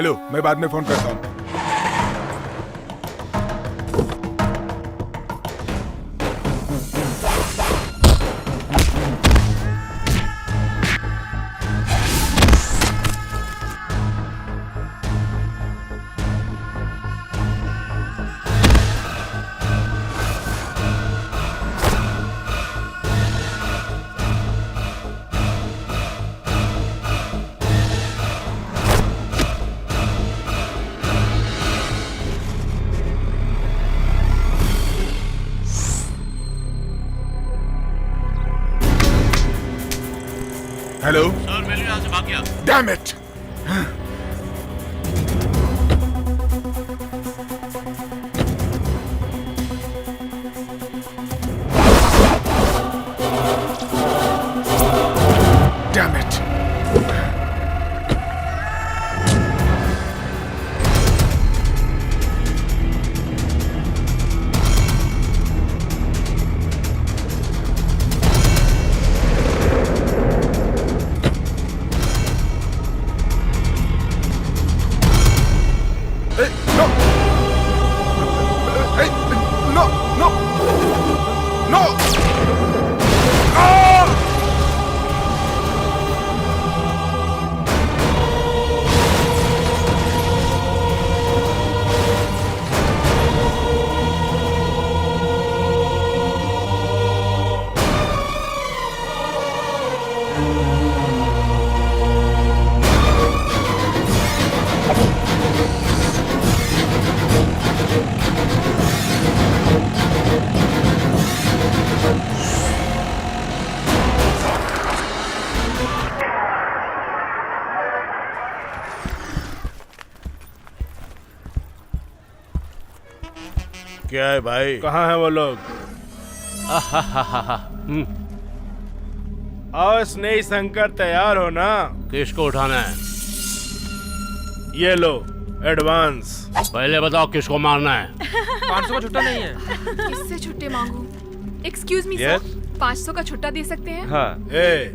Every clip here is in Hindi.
लो, मैं बाद में फोन करता हूँ। हेलो सर, मैं यहाँ से भाग गया। Damn it. Damn it. क्या है भाई? कहाँ है वो लोग? और स्नेही शंकर तैयार हो ना? किसको उठाना है? ये लो एडवांस। पहले बताओ किसको मारना है? 500 का छुट्टा नहीं है। किससे छुट्टे मांगू? Excuse me Yes? सर, 500 का छुट्टा दे सकते हैं? हाँ। ए,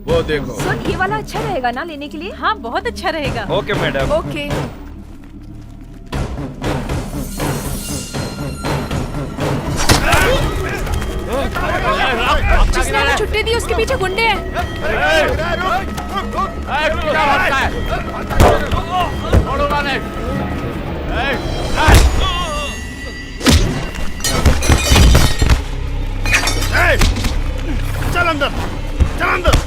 वो देखो। सर ये वाला अच्छा रहेगा ना लेने के लिए? हाँ, बहुत अच्छा रहेगा। Okay madam. ओके। जिसने हमें छुट्टी दी उसके पीछे गुंडे हैं। चल अंदर, चल अंदर।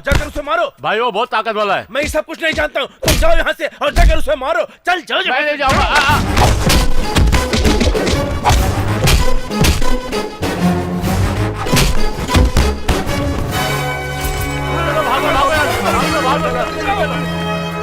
जाकर उसे मारो। भाई वो बहुत ताकत वाला है। मैं ये सब कुछ नहीं जानता हूँ। तुम जाओ यहाँ से और जाकर उसे मारो। चल जाओ। मैं नहीं जाऊंगा।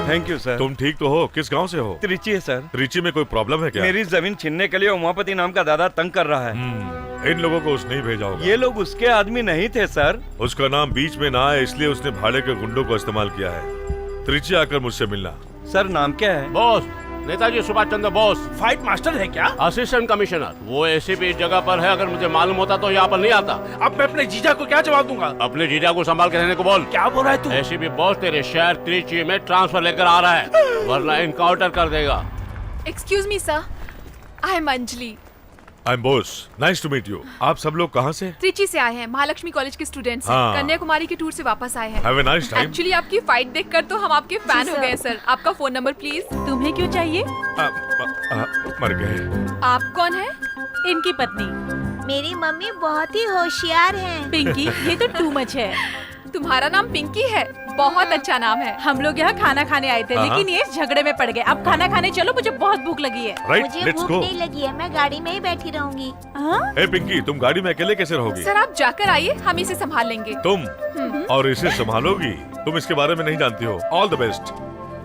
Thank you sir. तुम ठीक तो हो? किस गांव से हो? त्रिची है सर। त्रिची में कोई प्रॉब्लम है क्या? मेरी जमीन छीनने के लिए उमापति नाम का दादा तंग कर रहा है। इन लोगों को उसने ही भेजा होगा। ये लोग उसके आदमी नहीं थे सर। उसका नाम बीच में ना आए इसलिए उसने भाड़े के गुंडों को इस्तेमाल किया है। त्रिची आकर मुझसे मिलना। सर नाम क्या है? Boss, Netaji Subhash Chandra Bose. Fight master है क्या? Assistant commissioner. वो एसीपी इस जगह पर है, अगर मुझे मालूम होता तो यहाँ पर नहीं आता। अब मैं अपने जीजा को क्या जवाब दूंगा? अपने जीजा को संभाल के रहने को बोल। क्या बोल रहा है तू? एसीपी बॉस तेरे शहर त्रिची में ट्रांसफर लेकर आ रहा है, वरना इनकाउंटर कर देगा। Excuse me sir, I am Anjali. I am Bose, nice to meet you. आप सब लोग कहाँ से? त्रिची से आए हैं, महालक्ष्मी कॉलेज के स्टूडेंट्स हैं। हाँ। कन्याकुमारी की टूर से वापस आए हैं। Have a nice time. Actually आपकी फाइट देखकर तो हम आपके फैन हो गए सर। आपका फोन नंबर प्लीज। तुम्हें क्यों चाहिए? मर गए। आप कौन है? इनकी पत्नी मेरी मम्मी बहुत ही होशियार हैं। पिंकी। ये तो टू मच है। तुम्हारा नाम पिंकी है? बहुत अच्छा नाम है। हम लोग यहाँ खाना खाने आए थे, हाँ। लेकिन ये झगड़े में पड़ गए। अब खाना खाने चलो, मुझे बहुत भूख लगी है। राइट, मुझे लेट्स भूख गो। नहीं लगी है, मैं गाड़ी में ही बैठी रहूंगी। हाँ? ए पिंकी, तुम गाड़ी में अकेले कैसे रहोगी? सर आप जाकर आइए, हम इसे संभाल लेंगे। तुम और इसे संभालोगी? तुम इसके बारे में नहीं जानती हो। All the best.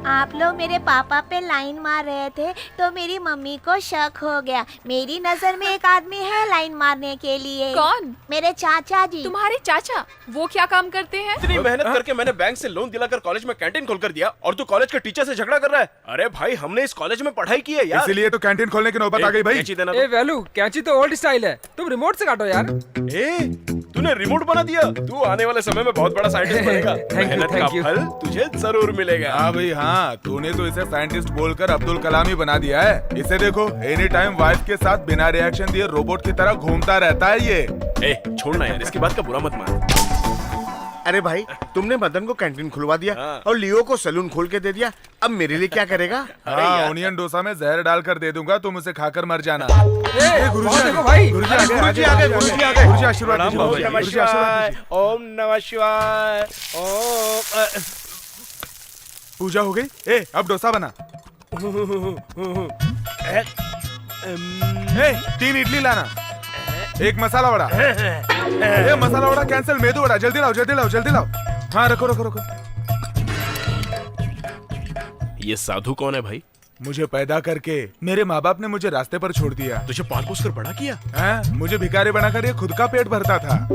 आप लोग मेरे पापा पे लाइन मार रहे थे तो मेरी मम्मी को शक हो गया। मेरी नजर में एक आदमी है लाइन मारने के लिए। कौन? मेरे चाचा जी। तुम्हारे चाचा? वो क्या काम करते हैं? इतनी मेहनत करके मैंने बैंक से लोन दिलाकर कॉलेज में कैंटीन खोलकर दिया और तू कॉलेज के टीचर से झगड़ा कर रहा है। अरे भाई हमने इस कॉलेज में पढ़ाई की है यार। इसीलिए तो कैंटीन खोलने की नौबत आ गई भाई। कैंची देना ए वैल्यू, कैंची तो ओल्ड स्टाइल है, तुम रिमोट से काटो यार। तूने रिमोट बना दिया। तू आने वाले समय में बहुत बड़ा साइंटिस्ट बनेगा। Thank you, मेहनत thank का you. फल तुझे जरूर मिलेगा। हाँ भाई हाँ, तूने तो इसे साइंटिस्ट बोलकर अब्दुल कलाम ही बना दिया है। इसे देखो, एनी टाइम वाइफ के साथ बिना रिएक्शन दिए रोबोट की तरह घूमता रहता है ये। छोड़ना यार, इसकी बात का बुरा मत मान। अरे भाई, तुमने मदन को कैंटीन खुलवा दिया हाँ। और लियो को सैलून खोल के दे दिया। अब मेरे लिए क्या करेगा? हाँ, ओनियन डोसा में जहर डालकर दे दूंगा, तुम उसे खाकर मर जाना। ए, गुरुजी देखो भाई। गुरुजी अरे गुरुजी आ गए, गुरुजी आ गए। गुरुजी आशीर्वाद प्रणाम दीजिए, बाबा जी। गुरुजी आशीर्वाद दीजिए। ओम नमः शिवाय। ओम पूजा हो गई। अब डोसा बना। 3 इडली लाना, 1 मसाला वड़ा। मसाला वड़ा कैंसिल, मेदू वड़ा जल्दी लाओ जल्दी लाओ जल्दी लाओ। हाँ रखो रखो रखो। ये साधु कौन है भाई? मुझे पैदा करके मेरे माँ बाप ने मुझे रास्ते पर छोड़ दिया। तुझे पाल पोस कर बड़ा किया। मुझे भिखारी बनाकर ये खुद का पेट भरता था।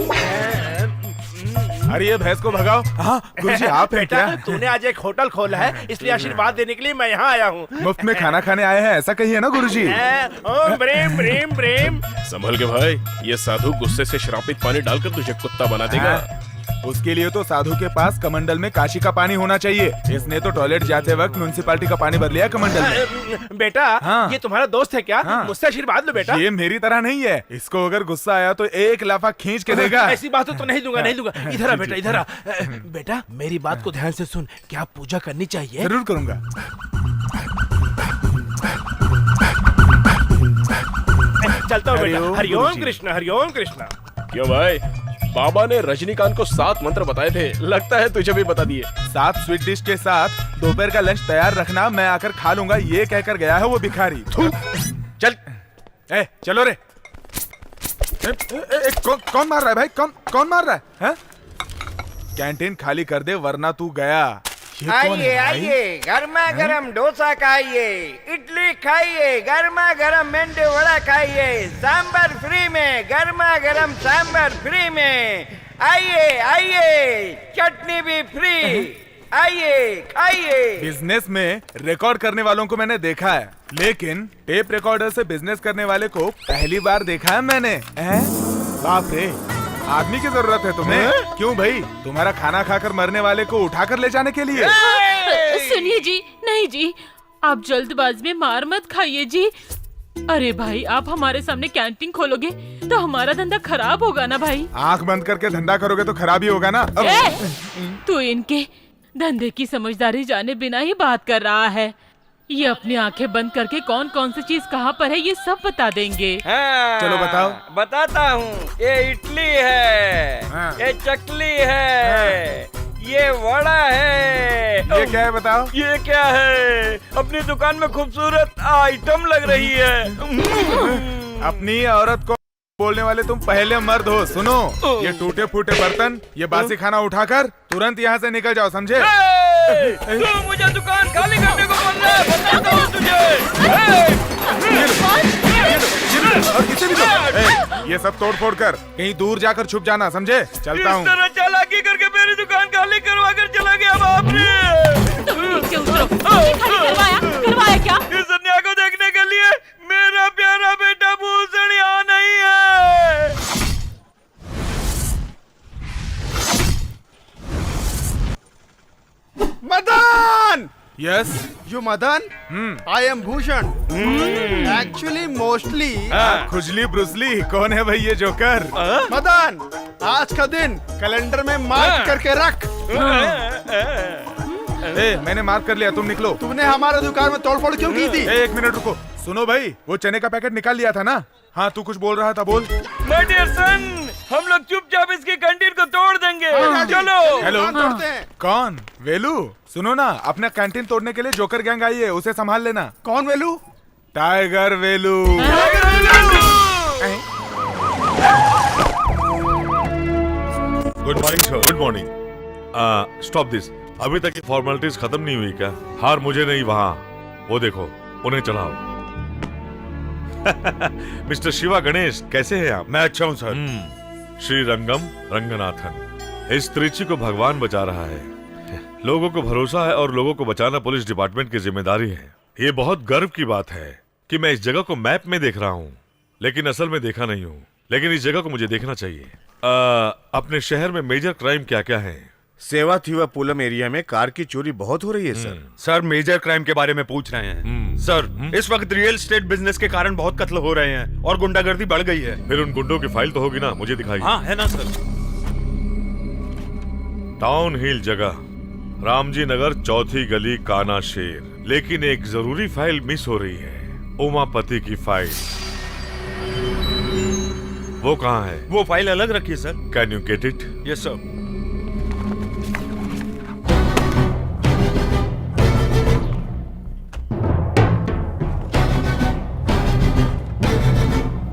अरे ये भैंस को भगाओ। हाँ गुरुजी आप हैं क्या? तूने आज एक होटल खोला है, इसलिए आशीर्वाद देने के लिए मैं यहाँ आया हूँ। मुफ्त में खाना खाने आए हैं ऐसा कहिए ना गुरुजी। ओम ब्रीम ब्रीम ब्रीम। संभल के भाई, ये साधु गुस्से से श्रापित पानी डालकर तुझे कुत्ता बना देगा। उसके लिए तो साधु के पास कमंडल में काशी का पानी होना चाहिए। इसने तो टॉयलेट जाते वक्त म्युनिसिपालिटी का पानी भर लिया कमंडल में। बेटा हाँ। ये तुम्हारा दोस्त है क्या? हाँ। मुझसे आशीर्वाद लो बेटा। ये मेरी तरह नहीं है, इसको अगर गुस्सा आया तो 1 लाफा खींच के देगा। ऐसी बात तो नहीं दूंगा नहीं दूंगा। इधर आ बेटा इधर आ। बेटा मेरी बात को ध्यान से सुन। क्या पूजा करनी चाहिए? जरूर करूंगा। चलता हूँ बेटा। हरिओम हरिओम गुरुजी। कृष्ण हरिओम कृष्ण। क्यों भाई, बाबा ने रजनीकांत को 7 मंत्र बताए थे, लगता है तुझे भी बता दिए। 7 स्वीट डिश के साथ दोपहर का लंच तैयार रखना, मैं आकर खा लूंगा, ये कहकर गया है वो भिखारी। थू। चल चलो रे। कौन मार रहा है भाई? कौन मार रहा है? हैं? कैंटीन खाली कर दे वरना तू गया। ये कौन है आइए भाई? आइए, गर्मा गर्म डोसा खाइए, इडली खाइए, गर्मा गर्म मेंदू वड़ा खाइए, सांबर फ्री में, गर्मा गर्म सांबर फ्री में। आइए आइए, चटनी भी फ्री। आइए खाइए। बिजनेस में रिकॉर्ड करने वालों को मैंने देखा है, लेकिन टेप रिकॉर्डर से बिजनेस करने वाले को पहली बार देखा है मैंने। बाप रे, आदमी की जरूरत है तुम्हें? क्यों भाई, तुम्हारा खाना खाकर मरने वाले को उठाकर ले जाने के लिए? सुनिए जी, नहीं जी, आप जल्दबाजी में मार मत खाइए जी। अरे भाई, आप हमारे सामने कैंटीन खोलोगे तो हमारा धंधा खराब होगा ना भाई। आंख बंद करके धंधा करोगे तो खराब ही होगा ना। तू इनके धंधे की समझदारी जाने बिना ही बात कर रहा है। ये अपनी आंखें बंद करके कौन कौन सी चीज कहाँ पर है ये सब बता देंगे। हाँ, चलो बताओ। बताता हूँ। ये इडली है, हाँ। ये चकली है, ये वड़ा है। ये क्या है बताओ? ये क्या है? अपनी दुकान में खूबसूरत आइटम लग रही है। अपनी औरत को बोलने वाले तुम पहले मर्द हो। सुनो, ये टूटे फूटे बर्तन, ये बासी खाना उठाकर तुरंत यहाँ से निकल जाओ, समझे? तू मुझे दुकान खाली करने को बोल रहा है, बताता हूँ तुझे। और इसे भी दो। ये सब तोड़ फोड़ कर कहीं दूर जाकर छुप जाना, समझे? चलता इस हूँ। तरह चालाकी करके मेरी दुकान खाली करवा कर चला गया बाप रे। नीचे उतरो। ये खाली करवाया क्या? इस अन्याय को देखने के लिए मेरा प्यारा बेटा भूषण यहाँ नहीं है। Madan! Yes. You Madan? I am Bhushan. Actually, mostly खुजली ब्रुसली कौन है भाई ये जोकर? मदन, आज का दिन कैलेंडर में मार्क करके रख। मैंने मार्क कर लिया, तुम निकलो। तूने हमारे दुकान में तोड़फोड़ क्यों की थी? 1 मिनट रुको। सुनो भाई, वो चने का पैकेट निकाल लिया था ना? हाँ, तू कुछ बोल रहा था, बोल। My dear son, हम लोग चुपचाप इसकी कैंटीन को तोड़ देंगे। चलो। हेलो, कौन? वेलू, सुनो ना, अपना कैंटीन तोड़ने के लिए जोकर गैंग आई है, उसे संभाल लेना। कौन Velu? Tiger Velu. Good morning sir. Good morning. Stop this. अभी तक ये फॉर्मेलिटीज खत्म नहीं हुई क्या? हार मुझे नहीं, वहाँ वो देखो, उन्हें चढ़ाओ। मिस्टर शिवा गणेश, कैसे हैं आप? मैं अच्छा हूँ सर। श्री रंगम रंगनाथन, इस त्रिची को भगवान बचा रहा है। लोगों को भरोसा है और लोगों को बचाना पुलिस डिपार्टमेंट की जिम्मेदारी है। ये बहुत गर्व की बात है कि मैं इस जगह को मैप में देख रहा हूँ, लेकिन असल में देखा नहीं हूँ। लेकिन इस जगह को मुझे देखना चाहिए। अपने शहर में मेजर क्राइम क्या क्या है? सेवा थीवा पुलम एरिया में कार की चोरी बहुत हो रही है सर। सर मेजर क्राइम के बारे में पूछ रहे हैं। सर इस वक्त रियल एस्टेट बिजनेस के कारण बहुत कत्ल हो रहे हैं और गुंडागर्दी बढ़ गई है। फिर उन गुंडों की फाइल तो होगी ना, मुझे दिखाइए। हाँ है ना सर। टाउन हिल जगह, रामजी नगर, चौथी गली, काना शेर। लेकिन एक जरूरी फाइल मिस हो रही है, उमापति की फाइल। वो कहाँ है? वो फाइल अलग रखिए sir. Can you get it? Yes sir.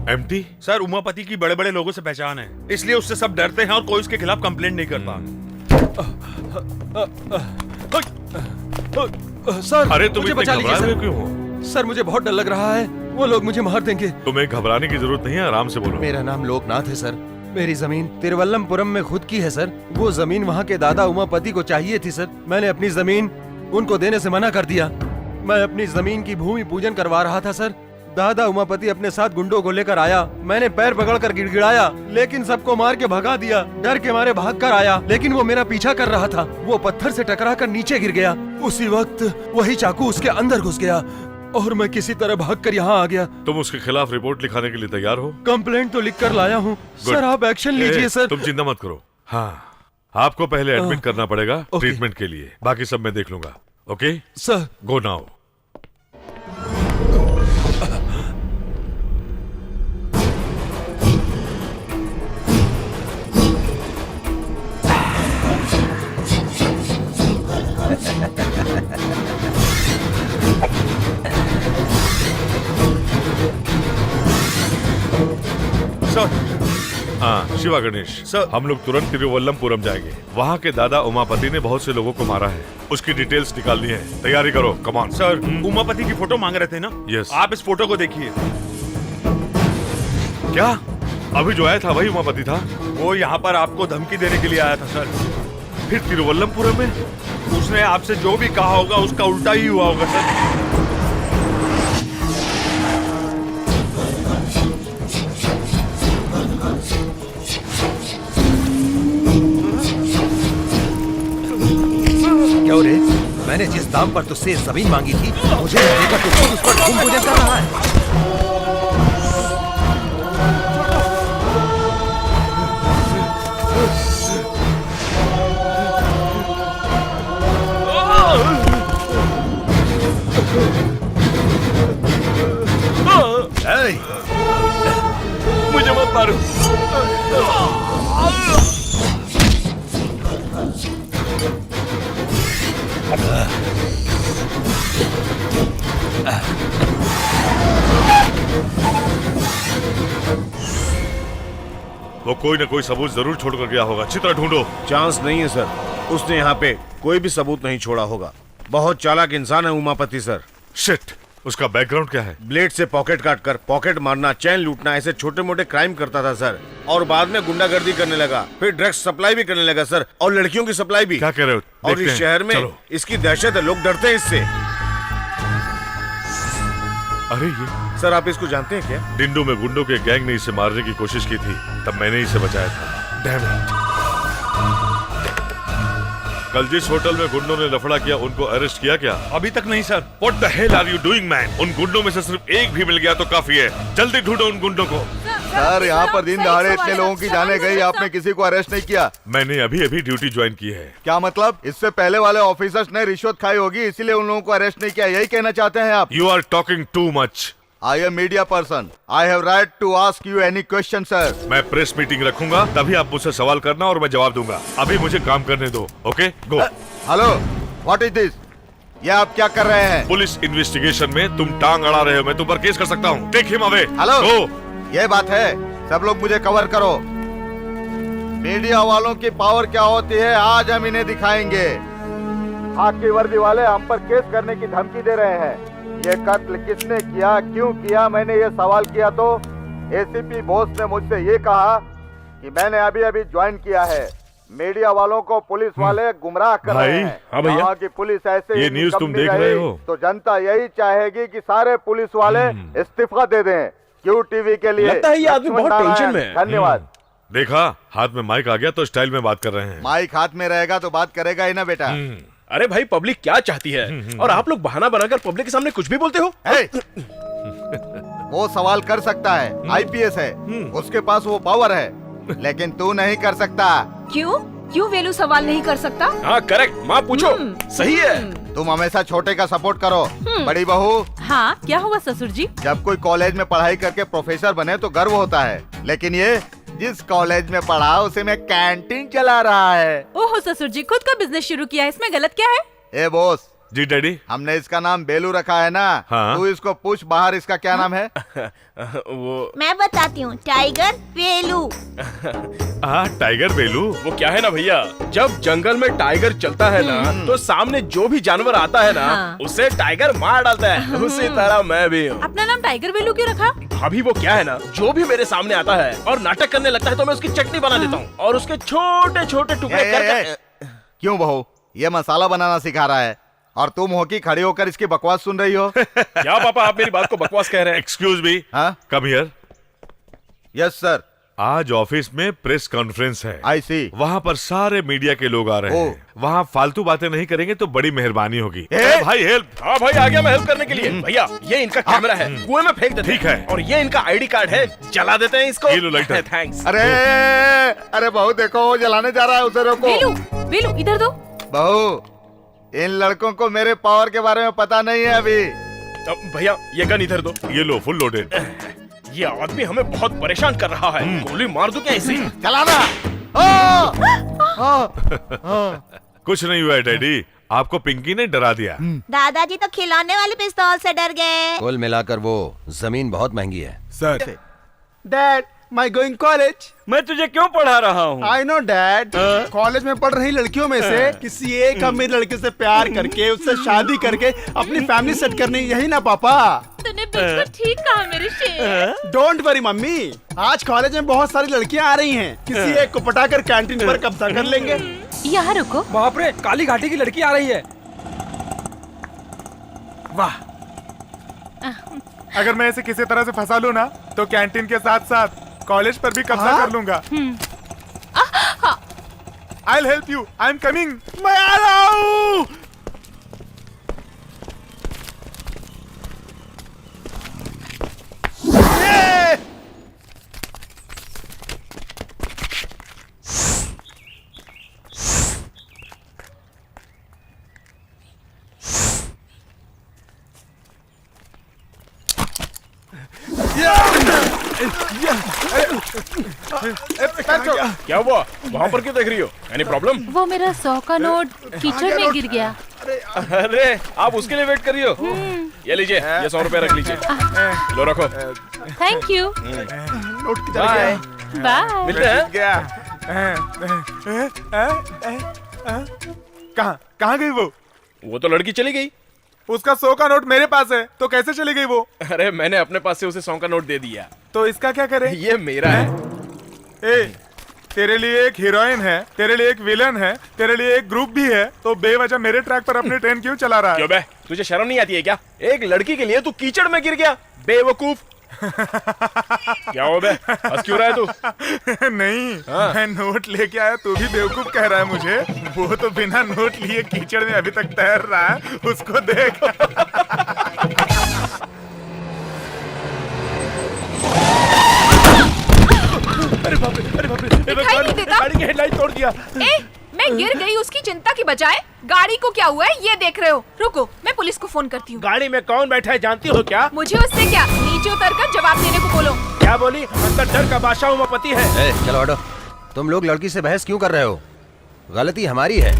Empty? Sir Umapati की बड़े बड़े लोगों से पहचान है, इसलिए उससे सब डरते हैं और कोई उसके खिलाफ कंप्लेंट नहीं करता। सर अरे तुम मुझे इतने बचा लीजिए घबराए हुए सर। क्यों हो? सर मुझे बहुत डर लग रहा है, वो लोग मुझे मार देंगे। तुम्हें घबराने की जरूरत नहीं है, आराम से बोलो। मेरा नाम लोकनाथ है सर। मेरी जमीन तिरुवल्लमपुरम में खुद की है सर। वो जमीन वहाँ के दादा उमापति को चाहिए थी सर। मैंने अपनी जमीन उनको देने से मना कर दिया। मैं अपनी जमीन की भूमि पूजन करवा रहा था सर। दादा उमापति अपने साथ गुंडों को लेकर आया। मैंने पैर पकड़कर गिड़गिड़ाया, लेकिन सबको मार के भगा दिया। डर के मारे भाग कर आया, लेकिन वो मेरा पीछा कर रहा था। वो पत्थर से टकराकर नीचे गिर गया। उसी वक्त वही चाकू उसके अंदर घुस गया और मैं किसी तरह भागकर यहाँ आ गया। तुम उसके खिलाफ रिपोर्ट लिखाने के लिए तैयार हो? कंप्लेंट तो लिख कर लाया हूँ सर, आप एक्शन लीजिए सर। तुम चिंता मत करो। हाँ, आपको पहले एडमिट करना पड़ेगा ट्रीटमेंट के लिए, बाकी सब मैं देख लूंगा। Okay sir. Go now. हाँ शिवा गणेश सर। हम लोग तुरंत तिरुवल्लमपुरम जाएंगे। वहाँ के दादा उमापति ने बहुत से लोगों को मारा है, उसकी डिटेल्स निकालनी है। तैयारी करो, कम ऑन। सर उमापति की फोटो मांग रहे थे ना? यस। आप इस फोटो को देखिए। क्या अभी जो आया था वही उमापति था? वो यहाँ पर आपको धमकी देने के लिए आया था सर। फिर तिरुवल्लमपुरम में उसने आपसे जो भी कहा होगा उसका उल्टा ही हुआ होगा सर। क्यों रे? मैंने जिस दाम पर तुझसे जमीन मांगी थी, मुझे देकर तू खुद उस पर भूमि पूजन कर रहा है। मुझे मत मारो। वो कोई न कोई सबूत जरूर छोड़कर गया होगा। अच्छी तरह ढूंढो। चांस नहीं है सर, उसने यहाँ पे कोई भी सबूत नहीं छोड़ा होगा। बहुत चालाक इंसान है उमापति सर। शिट, उसका बैकग्राउंड क्या है? ब्लेड से पॉकेट काट कर पॉकेट मारना, चैन लूटना, ऐसे छोटे मोटे क्राइम करता था सर। और बाद में गुंडागर्दी करने लगा, फिर ड्रग्स सप्लाई भी करने लगा सर, और लड़कियों की सप्लाई भी। क्या कह रहे हो? और देखते इस हैं। शहर में चलो। इसकी दहशत है, लोग डरते हैं इससे। अरे ये सर आप इसको जानते हैं क्या? डिंडू में गुंडों के गैंग ने इसे मारने की कोशिश की थी, तब मैंने इसे बचाया था। Damn it. कल जिस होटल में गुंडों ने लफड़ा किया, उनको अरेस्ट किया क्या? अभी तक नहीं sir. What the hell are you doing, man? उन गुंडों में से सिर्फ एक भी मिल गया तो काफी है। जल्दी ढूंढो उन गुंडों को। सर यहाँ पर दिन दहाड़े इतने लोगों की जाने गई, आपने किसी को अरेस्ट नहीं किया? मैंने अभी अभी ड्यूटी ज्वाइन की है। क्या मतलब? इससे पहले वाले ऑफिसर्स ने रिश्वत खाई होगी, इसीलिए उन लोगों को अरेस्ट नहीं किया, यही कहना चाहते हैं आप? You are talking too much. I am media person. I have right to ask you any question sir. मैं प्रेस मीटिंग रखूंगा, तभी आप मुझसे सवाल करना और मैं जवाब दूंगा। अभी मुझे काम करने दो। Okay go. Hello, what is this? ये आप क्या कर रहे हैं? पुलिस इन्वेस्टिगेशन में तुम टांग अड़ा रहे हो, मैं तुम पर केस कर सकता हूँ। Take him away. Hello, go. ये बात है, सब लोग मुझे कवर करो। मीडिया वालों की पावर क्या होती है आज हम इन्हें दिखाएंगे। आग की वर्दी वाले हम पर केस करने की धमकी दे रहे हैं। ये कत्ल किसने किया, क्यों किया, मैंने ये सवाल किया तो एसीपी बोस ने मुझसे ये कहा कि मैंने अभी अभी ज्वाइन किया है। मीडिया वालों को पुलिस वाले गुमराह कर रहे हैं। हाँ भैया, कहा कि पुलिस ऐसे ये ही न्यूज़ तुम निकम्मी देख रहे रही हो। तो जनता यही चाहेगी कि सारे पुलिस वाले इस्तीफा दे दें। क्यू टीवी के लिए लगता है ये आदमी बहुत लक्ष्मण टेंशन नारायण, में है। धन्यवाद। देखा, हाथ में माइक आ गया तो स्टाइल में बात कर रहे हैं। माइक हाथ में रहेगा तो बात करेगा ही ना बेटा। अरे भाई, पब्लिक क्या चाहती है और आप लोग बहाना बनाकर पब्लिक के सामने कुछ भी बोलते हो। वो सवाल कर सकता है, आईपीएस है, उसके पास वो पावर है, लेकिन तू नहीं कर सकता। क्यों वेलू सवाल नहीं कर सकता? हाँ करेक्ट, माँ पूछो। सही है। तुम हमेशा छोटे का सपोर्ट करो। बड़ी बहू, हाँ क्या हुआ ससुर जी? जब कोई कॉलेज में पढ़ाई करके प्रोफेसर बने तो गर्व होता है, लेकिन ये जिस कॉलेज में पढ़ा उसे में कैंटीन चला रहा है। ओहो ससुर जी, खुद का बिजनेस शुरू किया है, इसमें गलत क्या है? ए बॉस जी डैडी, हमने इसका नाम बेलू रखा है ना। हाँ? तू इसको पूछ बाहर इसका क्या नाम है। वो मैं बताती हूँ, टाइगर वेलू। टाइगर बेलू। वो क्या है ना भैया, जब जंगल में टाइगर चलता है ना तो सामने जो भी जानवर आता है ना उसे टाइगर मार डालता है। उसी तरह मैं भी हूँ। अपना नाम टाइगर वेलू क्यों रखा? अभी वो क्या है ना, जो भी मेरे सामने आता है और नाटक करने लगता है तो मैं उसकी चटनी बना देता हूँ और उसके छोटे छोटे टुकड़े कर। क्यों बहू, ये मसाला बनाना सिखा रहा है और तुम हो कि खड़ी होकर इसकी बकवास सुन रही हो। क्या पापा, आप मेरी बात को बकवास कह रहे हैं? Excuse me, come here. Yes sir. आज ऑफिस में प्रेस कॉन्फ्रेंस है। आई सी। वहाँ पर सारे मीडिया के लोग आ रहे हैं। वहाँ फालतू बातें नहीं करेंगे तो बड़ी मेहरबानी होगी। भाई हेल्प। हाँ भाई, आ गया मैं हेल्प करने के लिए। भैया ये इनका कैमरा है, कुएं में फेंक देते हैं। ठीक है। और ये इनका आईडी कार्ड है, जला देते हैं इसको। ये लो लाइटर। थैंक्स। अरे बहू देखो, वो जलाने जा रहा है, उसे रोको। वेलू इधर दो। बहू, इन लड़कों को मेरे पावर के बारे में पता नहीं है अभी। भैया ये गन इधर दो। ये लो, फुल लोडेड। ये आदमी हमें बहुत परेशान कर रहा है। गोली मार दूं क्या इसे? चलाना। कुछ नहीं हुआ है डैडी, आपको पिंकी ने डरा दिया। दादाजी तो खिलौने वाले पिस्तौल से डर गए। कुल मिलाकर वो जमीन बहुत महंगी है। Sir, dad my going college. मैं तुझे क्यों पढ़ा रहा हूँ? I know dad. कॉलेज में पढ़ रही लड़कियों में से किसी एक अमीर लड़के से प्यार करके उससे शादी करके अपनी फैमिली सेट करनी, यही ना पापा? तूने बिल्कुल ठीक कहा मेरे शेर। डोंट वरी मम्मी, आज कॉलेज में बहुत सारी लड़कियाँ आ रही हैं। किसी एक को पटाकर कैंटीन पर कब्जा कर लेंगे। यहाँ रुको। बाप रे, काली घाटी की लड़की आ रही है। वाह, अगर मैं इसे किसी तरह से फंसा लूं ना तो कैंटीन के साथ साथ कॉलेज पर भी कब्जा कर लूंगा। I'll help you. I'm coming. मैं आ रहा हूँ। क्या हुआ? वहाँ पर क्यों देख रही हो? Any problem? वो मेरा 100 का नोट कीचड़ में गिर गया। अरे आप उसके लिए वेट कर रही हो? ये लीजिए, ये 100 रुपए रख लीजिए। लो रखो। Thank you. नोट की तरह। बाय। मिलते हैं। कहाँ गई वो? वो तो लड़की चली गई। उसका 100 का नोट मेरे पास है, तो कैसे चली गई वो? अरे मैंने अपने पास से उसे 100 का नोट दे दिया। तो इसका क्या करे? ये मेरा है। ए, तेरे लिए एक हीरोइन है, तेरे लिए एक विलन है, तेरे लिए एक ग्रुप भी है, तो बेवजह मेरे ट्रैक पर अपनी ट्रेन क्यों चला रहा है? क्यों बे, तुझे शर्म नहीं आती है क्या? एक लड़की के लिए तू कीचड़ में गिर गया, बेवकूफ। क्या हो बे, हंस क्यों रहा है तू? नहीं, मैं नोट लेके आया, तू भी बेवकूफ कह रहा है मुझे? वो तो बिना नोट लिए कीचड़ में अभी तक तैर रहा है, उसको देख। अरे बाप रे, अरे बाप रे, दिखाई नहीं देता? गाड़ी की हेडलाइट तोड़ दिया। मैं गिर गई उसकी चिंता की बजाय गाड़ी को क्या हुआ है ये देख रहे हो? रुको, मैं पुलिस को फोन करती हूँ। गाड़ी में कौन बैठा है जानती हो क्या? मुझे उससे क्या, नीचे उतर कर जवाब देने को बोलो। क्या बोली? अंदर डर का बादशाह उमापति है। चलो हटो। तुम लोग लड़की से बहस क्यों कर रहे हो? गलती हमारी है।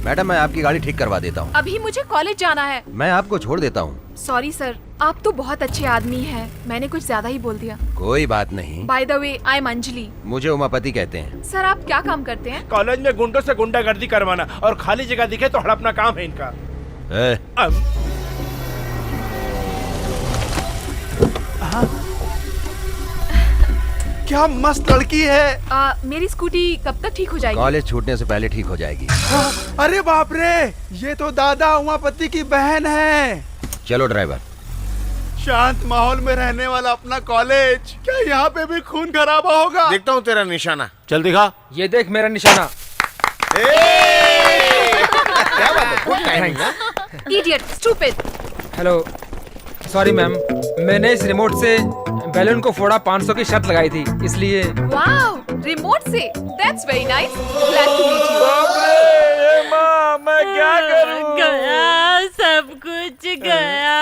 मैडम, मैं आपकी गाड़ी ठीक करवा देता हूँ। अभी मुझे कॉलेज जाना है। मैं आपको छोड़ देता हूँ। सॉरी सर, आप तो बहुत अच्छे आदमी हैं। मैंने कुछ ज्यादा ही बोल दिया। कोई बात नहीं। By the way, I am Anjali. मुझे उमापति कहते हैं। सर, आप क्या काम करते हैं? कॉलेज में गुंडों से गुंडागर्दी करवाना और खाली जगह दिखे तो हड़पना काम है इनका। क्या मस्त लड़की है। मेरी स्कूटी कब तक ठीक हो जाएगी? कॉलेज छूटने से पहले ठीक हो जाएगी। अरे बाप रे, ये तो दादा उमापति की बहन है। चलो ड्राइवर। शांत माहौल में रहने वाला अपना कॉलेज, क्या यहाँ पे भी खून खराबा होगा? देखता हूँ तेरा निशाना। चल दिखा। ये देख मेरा निशाना। क्या बात है? गुड टाइमिंग है। Idiot, stupid. Hello, sorry ma'am, मैंने इस रिमोट से बैलून को फोड़ा 500 की शर्त लगाई थी, इसलिए। वाओ, रिमोट से? That's very nice. Glad to meet you. माँ, मैं क्या करूँ? गया, सब कुछ गया।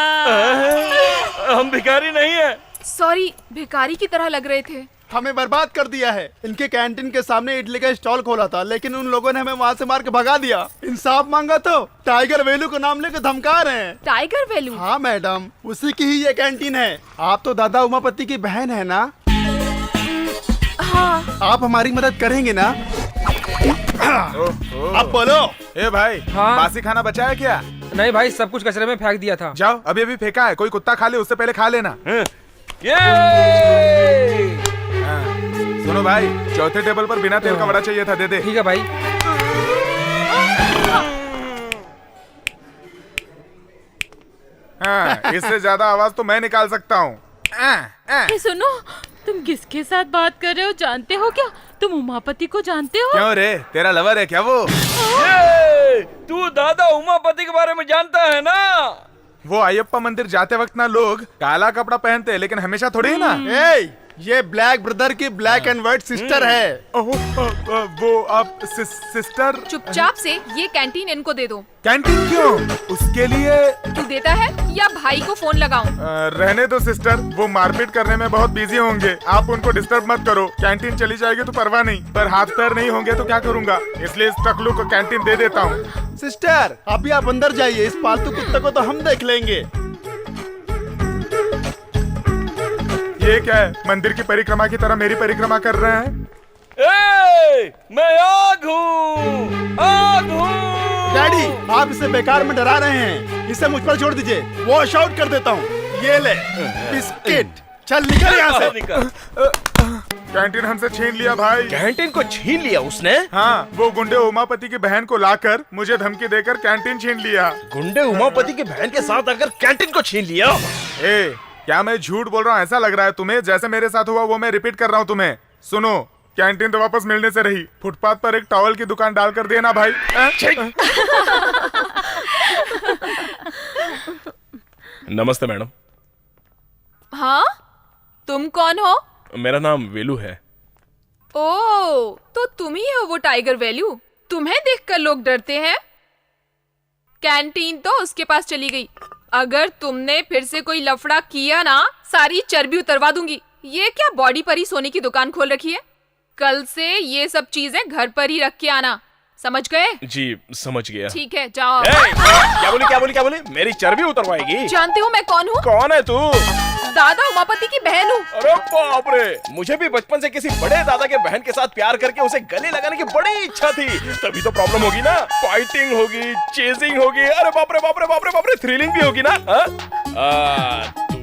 हम भिखारी नहीं है। सॉरी, भिखारी की तरह लग रहे थे। हमें बर्बाद कर दिया है। इनके कैंटीन के सामने इडली का स्टॉल खोला था, लेकिन उन लोगों ने हमें वहाँ से मार के भगा दिया। इंसाफ मांगा तो टाइगर वेलू को नाम लेकर धमका रहे हैं। टाइगर वेलू? हाँ मैडम, उसी की ही ये कैंटीन है। आप तो दादा उमापति की बहन है ना? हाँ। आप हमारी मदद करेंगे ना? अब बोलो। ए भाई, हाँ? बासी खाना बचा है क्या? नहीं भाई, सब कुछ कचरे में फेंक दिया था। जाओ, अभी अभी फेंका है। कोई कुत्ता खा ले, उससे पहले खा लेना। सुनो भाई, चौथे टेबल पर बिना तेल का वड़ा चाहिए था, दे दे। ठीक है भाई। हाँ, इससे ज्यादा आवाज तो मैं निकाल सकता हूँ। सुनो, तुम किसके साथ बात कर रहे हो जानते हो क्या? तुम उमापति को जानते हो? क्यों रे, तेरा लवर है क्या वो? तू दादा उमापति के बारे में जानता है ना? वो अयप्पा मंदिर जाते वक्त ना लोग काला कपड़ा पहनते हैं, लेकिन हमेशा थोड़ी है ना। ये ब्लैक ब्रदर की ब्लैक एंड व्हाइट सिस्टर है। वो आप सिस्टर? चुपचाप से ये कैंटीन इनको दे दो। कैंटीन क्यों? उसके लिए तू देता है या भाई को फोन लगाऊं? रहने दो सिस्टर, वो मारपीट करने में बहुत बिजी होंगे। आप उनको डिस्टर्ब मत करो। कैंटीन चली जाएगी तो परवाह नहीं, पर हाथ पैर नहीं होंगे तो क्या करूँगा, इसलिए इस टकलू को कैंटीन दे देता हूँ। सिस्टर, अभी आप अंदर जाइए, इस पालतू कुत्ते को तो हम देख लेंगे। ये क्या है? मंदिर की परिक्रमा की तरह मेरी परिक्रमा कर रहे हैं। मैं आग हूँ, आग हूँ। डैडी, आप इसे बेकार में डरा रहे हैं। इसे मुझ पर छोड़ दीजिए, वॉश आउट कर देता हूँ। ये ले बिस्किट, चल निकल यहाँ से। कैंटीन हमसे छीन लिया भाई। कैंटीन को छीन लिया उसने? हाँ, वो गुंडे उमापति की बहन को लाकर मुझे धमकी देकर कैंटीन छीन लिया। गुंडे उमापति की बहन के साथ आकर कैंटीन को छीन लिया? क्या मैं झूठ बोल रहा हूँ? ऐसा लग रहा है तुम्हें? जैसे मेरे साथ हुआ वो मैं रिपीट कर रहा हूँ तुम्हें। सुनो, कैंटीन तो वापस मिलने से रही, फुटपाथ पर एक टॉवल की दुकान डाल कर देना भाई। नमस्ते मैडम। हाँ, तुम कौन हो? मेरा नाम वेलू है। ओह, तो तुम ही हो वो टाइगर वेलू। तुम्हें देखकर लोग डरते हैं। कैंटीन तो उसके पास चली गई। अगर तुमने फिर से कोई लफड़ा किया ना, सारी चर्बी उतरवा दूंगी। ये क्या बॉडी पर ही सोने की दुकान खोल रखी है? कल से ये सब चीजें घर पर ही रख के आना, समझ गए? जी समझ गया। ठीक है, जाओ। क्या बोली? मेरी चर्बी उतरवाएगी? जानते हो मैं कौन हूँ? कौन है तू? दादा उमापति की बहन हूँ। अरे बाप रे, मुझे भी बचपन से किसी बड़े दादा के बहन के साथ प्यार करके उसे गले लगाने की बड़ी इच्छा थी। तभी तो प्रॉब्लम होगी ना, फाइटिंग होगी, चेजिंग होगी। अरे बाप रे, थ्रिलिंग भी होगी ना।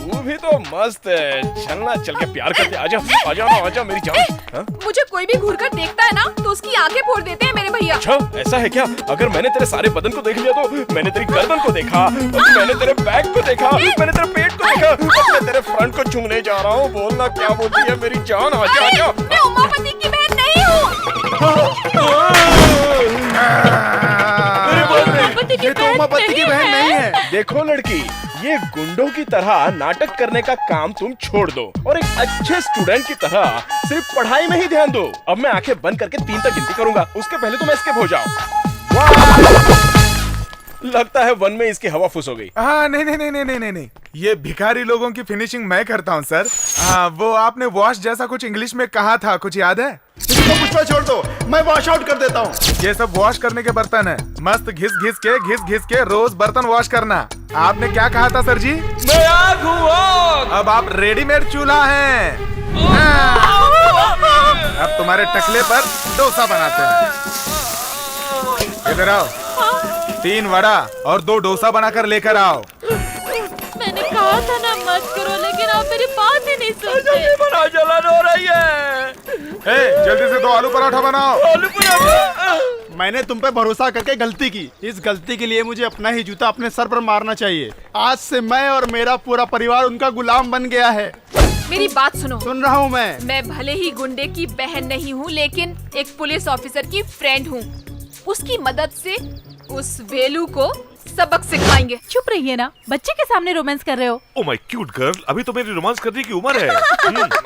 तू भी तो मस्त है। चलना, चल के प्यार करते। आजा मेरी जान। मुझे कोई भी घूर कर देखता है ना तो उसकी आंखें फोड़ देते हैं मेरे भैया। अच्छा, ऐसा है क्या? अगर मैंने तेरे सारे बदन को देख लिया तो मैंने तेरी गर्दन को देखा, मैंने तेरे बैक को देखा, मैंने तेरे पेट को देखा, मैं तेरे फ्रंट को चूमने जा रहा हूँ। बोलना क्या बोलती है मेरी जान? आजा। मैं उमापति की बहन नहीं हूँ। ये तो उमापति की बहन नहीं है। देखो लड़की, ये गुंडों की तरह नाटक करने का काम तुम छोड़ दो और एक अच्छे स्टूडेंट की तरह सिर्फ पढ़ाई में ही ध्यान दो। अब मैं आंखें बंद करके 3 तक गिनती करूंगा, उसके पहले तुम एस्केप हो जाओ। 1 लगता है वन में इसकी हवा फुस हो गई। हाँ नहीं नहीं नहीं नहीं नहीं नहीं नहीं, ये भिखारी लोगों की फिनिशिंग मैं करता हूँ सर। हाँ वो आपने वॉश जैसा कुछ इंग्लिश में कहा था, कुछ याद है? इसको मुझ पर छोड़ दो, मैं वॉश आउट कर देता हूँ। ये सब वॉश करने के बर्तन है, मस्त घिस घिस के रोज बर्तन वॉश करना। आपने क्या कहा था सर जी? मैं आग हूँ आग। अब आप रेडीमेड चूल्हा हैं। हाँ। अब तुम्हारे टकले पर डोसा बनाते हैं। इधर आओ, 3 वड़ा और 2 डोसा बनाकर लेकर आओ। मैंने कहा था ना मत करो, लेकिन आप मेरी बात ही नहीं सुनते। बड़ा जलन हो रही है। जल्दी से 2 आलू पराठा बनाओ। आलू पराठा। मैंने तुम पे भरोसा करके गलती की। इस गलती के लिए मुझे अपना ही जूता अपने सर पर मारना चाहिए। आज से मैं और मेरा पूरा परिवार उनका गुलाम बन गया है। मेरी बात सुनो। सुन रहा हूँ मैं। मैं भले ही गुंडे की बहन नहीं हूँ, लेकिन एक पुलिस ऑफिसर की फ्रेंड हूँ। उसकी मदद से उस वेलू को सबक सिखाएंगे। चुप रहिए ना, बच्चे के सामने रोमांस कर रहे हो। ओ माय क्यूट गर्ल, अभी तो मेरी रोमांस करने की उम्र है।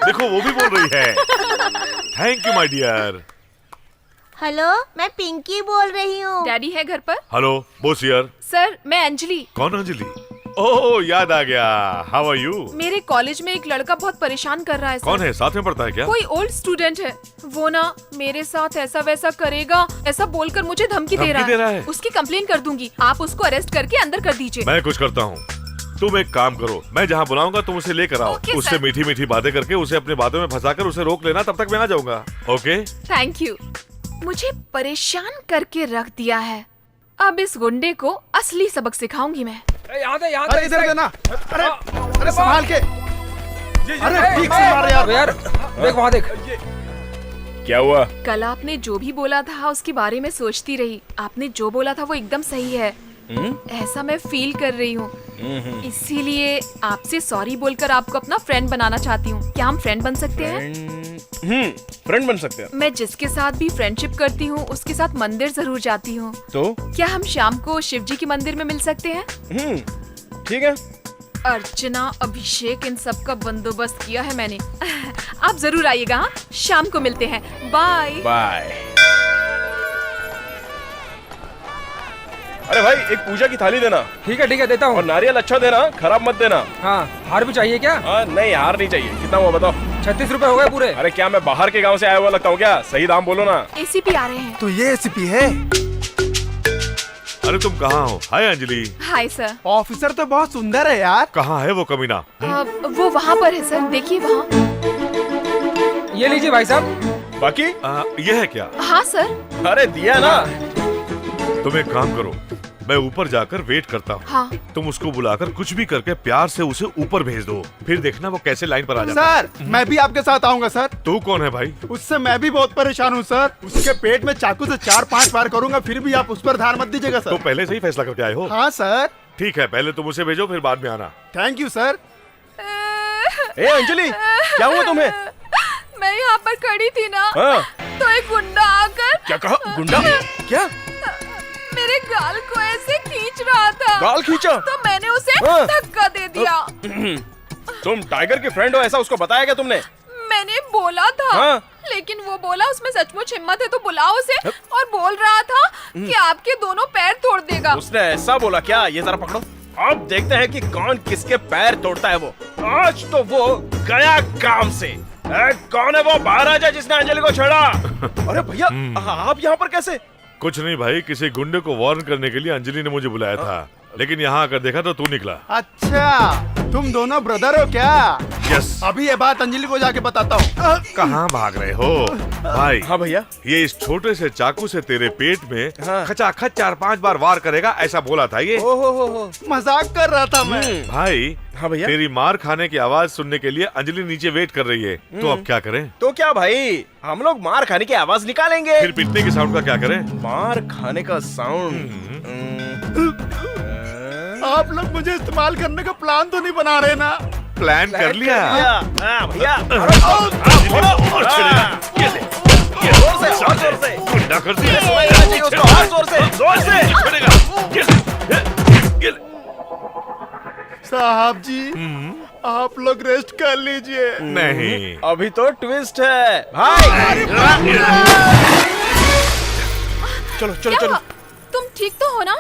देखो वो भी बोल रही है। Thank you my dear. Hello, मैं पिंकी बोल रही हूँ। डैडी है घर पर? Hello Bose here. सर मैं अंजलि। कौन अंजलि? ओह याद आ गया। How are you? मेरे कॉलेज में एक लड़का बहुत परेशान कर रहा है सर। कौन है, साथ में पढ़ता है क्या? कोई ओल्ड स्टूडेंट है। वो ना मेरे साथ ऐसा वैसा करेगा, ऐसा बोलकर मुझे धमकी दे रहा है। उसकी कंप्लेन कर दूंगी। आप उसको अरेस्ट करके अंदर कर दीजिए। मैं कुछ करता हूँ, तुम एक काम करो, मैं जहाँ बुलाऊंगा तुम उसे लेकर आओ। Okay, उससे sir. मीठी मीठी बातें करके उसे अपनी बातों में फंसाकर उसे रोक लेना, तब तक मैं आ जाऊंगा। ओके? Thank you. मुझे परेशान करके रख दिया है। अब इस गुंडे को असली सबक सिखाऊंगी मैं। अरे इधर देना। अरे संभाल के। अरे ठीक से मार यार। देख वहाँ देख। क्या हुआ? कल आपने जो भी बोला था उसके बारे में सोचती रही। आपने जो बोला था वो एकदम सही है। ऐसा मैं फील कर रही हूँ, इसीलिए आपसे सॉरी बोलकर आपको अपना फ्रेंड बनाना चाहती हूँ। क्या हम फ्रेंड बन सकते हैं? फ्रेंड बन सकते हैं। मैं जिसके साथ भी फ्रेंडशिप करती हूँ उसके साथ मंदिर जरूर जाती हूँ। तो क्या हम शाम को शिव जी के मंदिर में मिल सकते हैं? ठीक है। अर्चना, अभिषेक, इन सब का बंदोबस्त किया है मैंने। आप जरूर आइएगा। हाँ? शाम को मिलते हैं। Bye bye. अरे भाई एक पूजा की थाली देना। ठीक है देता हूँ। और नारियल अच्छा देना, खराब मत देना। हाँ, हार भी चाहिए क्या? नहीं हार नहीं चाहिए। कितना हुआ बताओ? 36 रुपए हो गए पूरे। अरे क्या मैं बाहर के गांव से आया हुआ लगता हूँ क्या? सही दाम बोलो ना। एसीपी आ रहे हैं। तो ये एसीपी है? अरे तुम कहाँ हो? Hi Anjali. Hi sir. Officer तो बहुत सुंदर है यार। कहाँ है वो कमीना? वो वहाँ पर है सर, देखिए वहाँ। ये लीजिए भाई साहब। बाकी ये है क्या? हाँ सर। अरे दिया ना। तुम एक काम करो, मैं ऊपर जाकर वेट करता हूँ। हाँ। तुम उसको बुलाकर कुछ भी करके प्यार से उसे ऊपर भेज दो, फिर देखना वो कैसे लाइन पर आ जाता है। सर मैं भी आपके साथ आऊंगा सर। तू कौन है भाई? उससे मैं भी बहुत परेशान हूँ सर। उसके पेट में चाकू से 4-5 बार करूंगा, फिर भी आप उस पर ध्यान मत दीजिएगा सर। तो पहले से ही फैसला करके आए हो? हाँ सर। ठीक है, पहले तुम उसे भेजो, फिर बाद में आना। Thank you sir. ए अंजलि, क्या हुआ तुम्हें? मैं यहाँ पर खड़ी थी ना, तो एक गुंडा आकर। क्या कहा? गुंडा? क्या? मेरे गाल को ऐसे खींच रहा था। गाल खींचा? तो मैंने उसे धक्का दे दिया। तुम टाइगर की फ्रेंड हो ऐसा उसको बताया क्या तुमने? मैंने बोला था, लेकिन वो बोला उसमें सचमुच हिम्मत है तो बुलाओ उसे, और बोल रहा था कि आपके दोनों पैर तोड़ देगा। उसने ऐसा बोला क्या? ये जरा पकड़ो, अब देखते हैं कि कौन किसके पैर तोड़ता है। वो आज तो वो गया काम से। कौन है वो? बाहर आ जाए जिसने अंजलि को छेड़ा। अरे भैया आप यहाँ पर कैसे? कुछ नहीं भाई, किसी गुंडे को वार्न करने के लिए अंजलि ने मुझे बुलाया था, लेकिन यहाँ आकर देखा तो तू निकला। अच्छा, तुम दोनों ब्रदर हो क्या? यस। अभी ये बात अंजलि को जाके बताता हूँ। कहाँ भाग रहे हो भाई? हाँ भैया। ये इस छोटे से चाकू से तेरे पेट में खचाखच 4-5 बार वार करेगा, ऐसा बोला था ये। मजाक कर रहा था मैं। भाई हाँ भैया। तेरी मार खाने की आवाज सुनने के लिए अंजलि नीचे वेट कर रही है, तो अब क्या करें? तो क्या भाई, हम लोग मार खाने की आवाज निकालेंगे। फिर पीटने के साउंड का क्या करें? मार खाने का साउंड। आप लोग मुझे इस्तेमाल करने का प्लान तो नहीं बना रहे ना? प्लान कर लिया भैया। जोर से गुंडा कर दिया। जोर से। साहब जी आप लोग रेस्ट कर लीजिए। नहीं, अभी तो ट्विस्ट है भाई। चलो चलो चलो। तुम ठीक तो हो ना?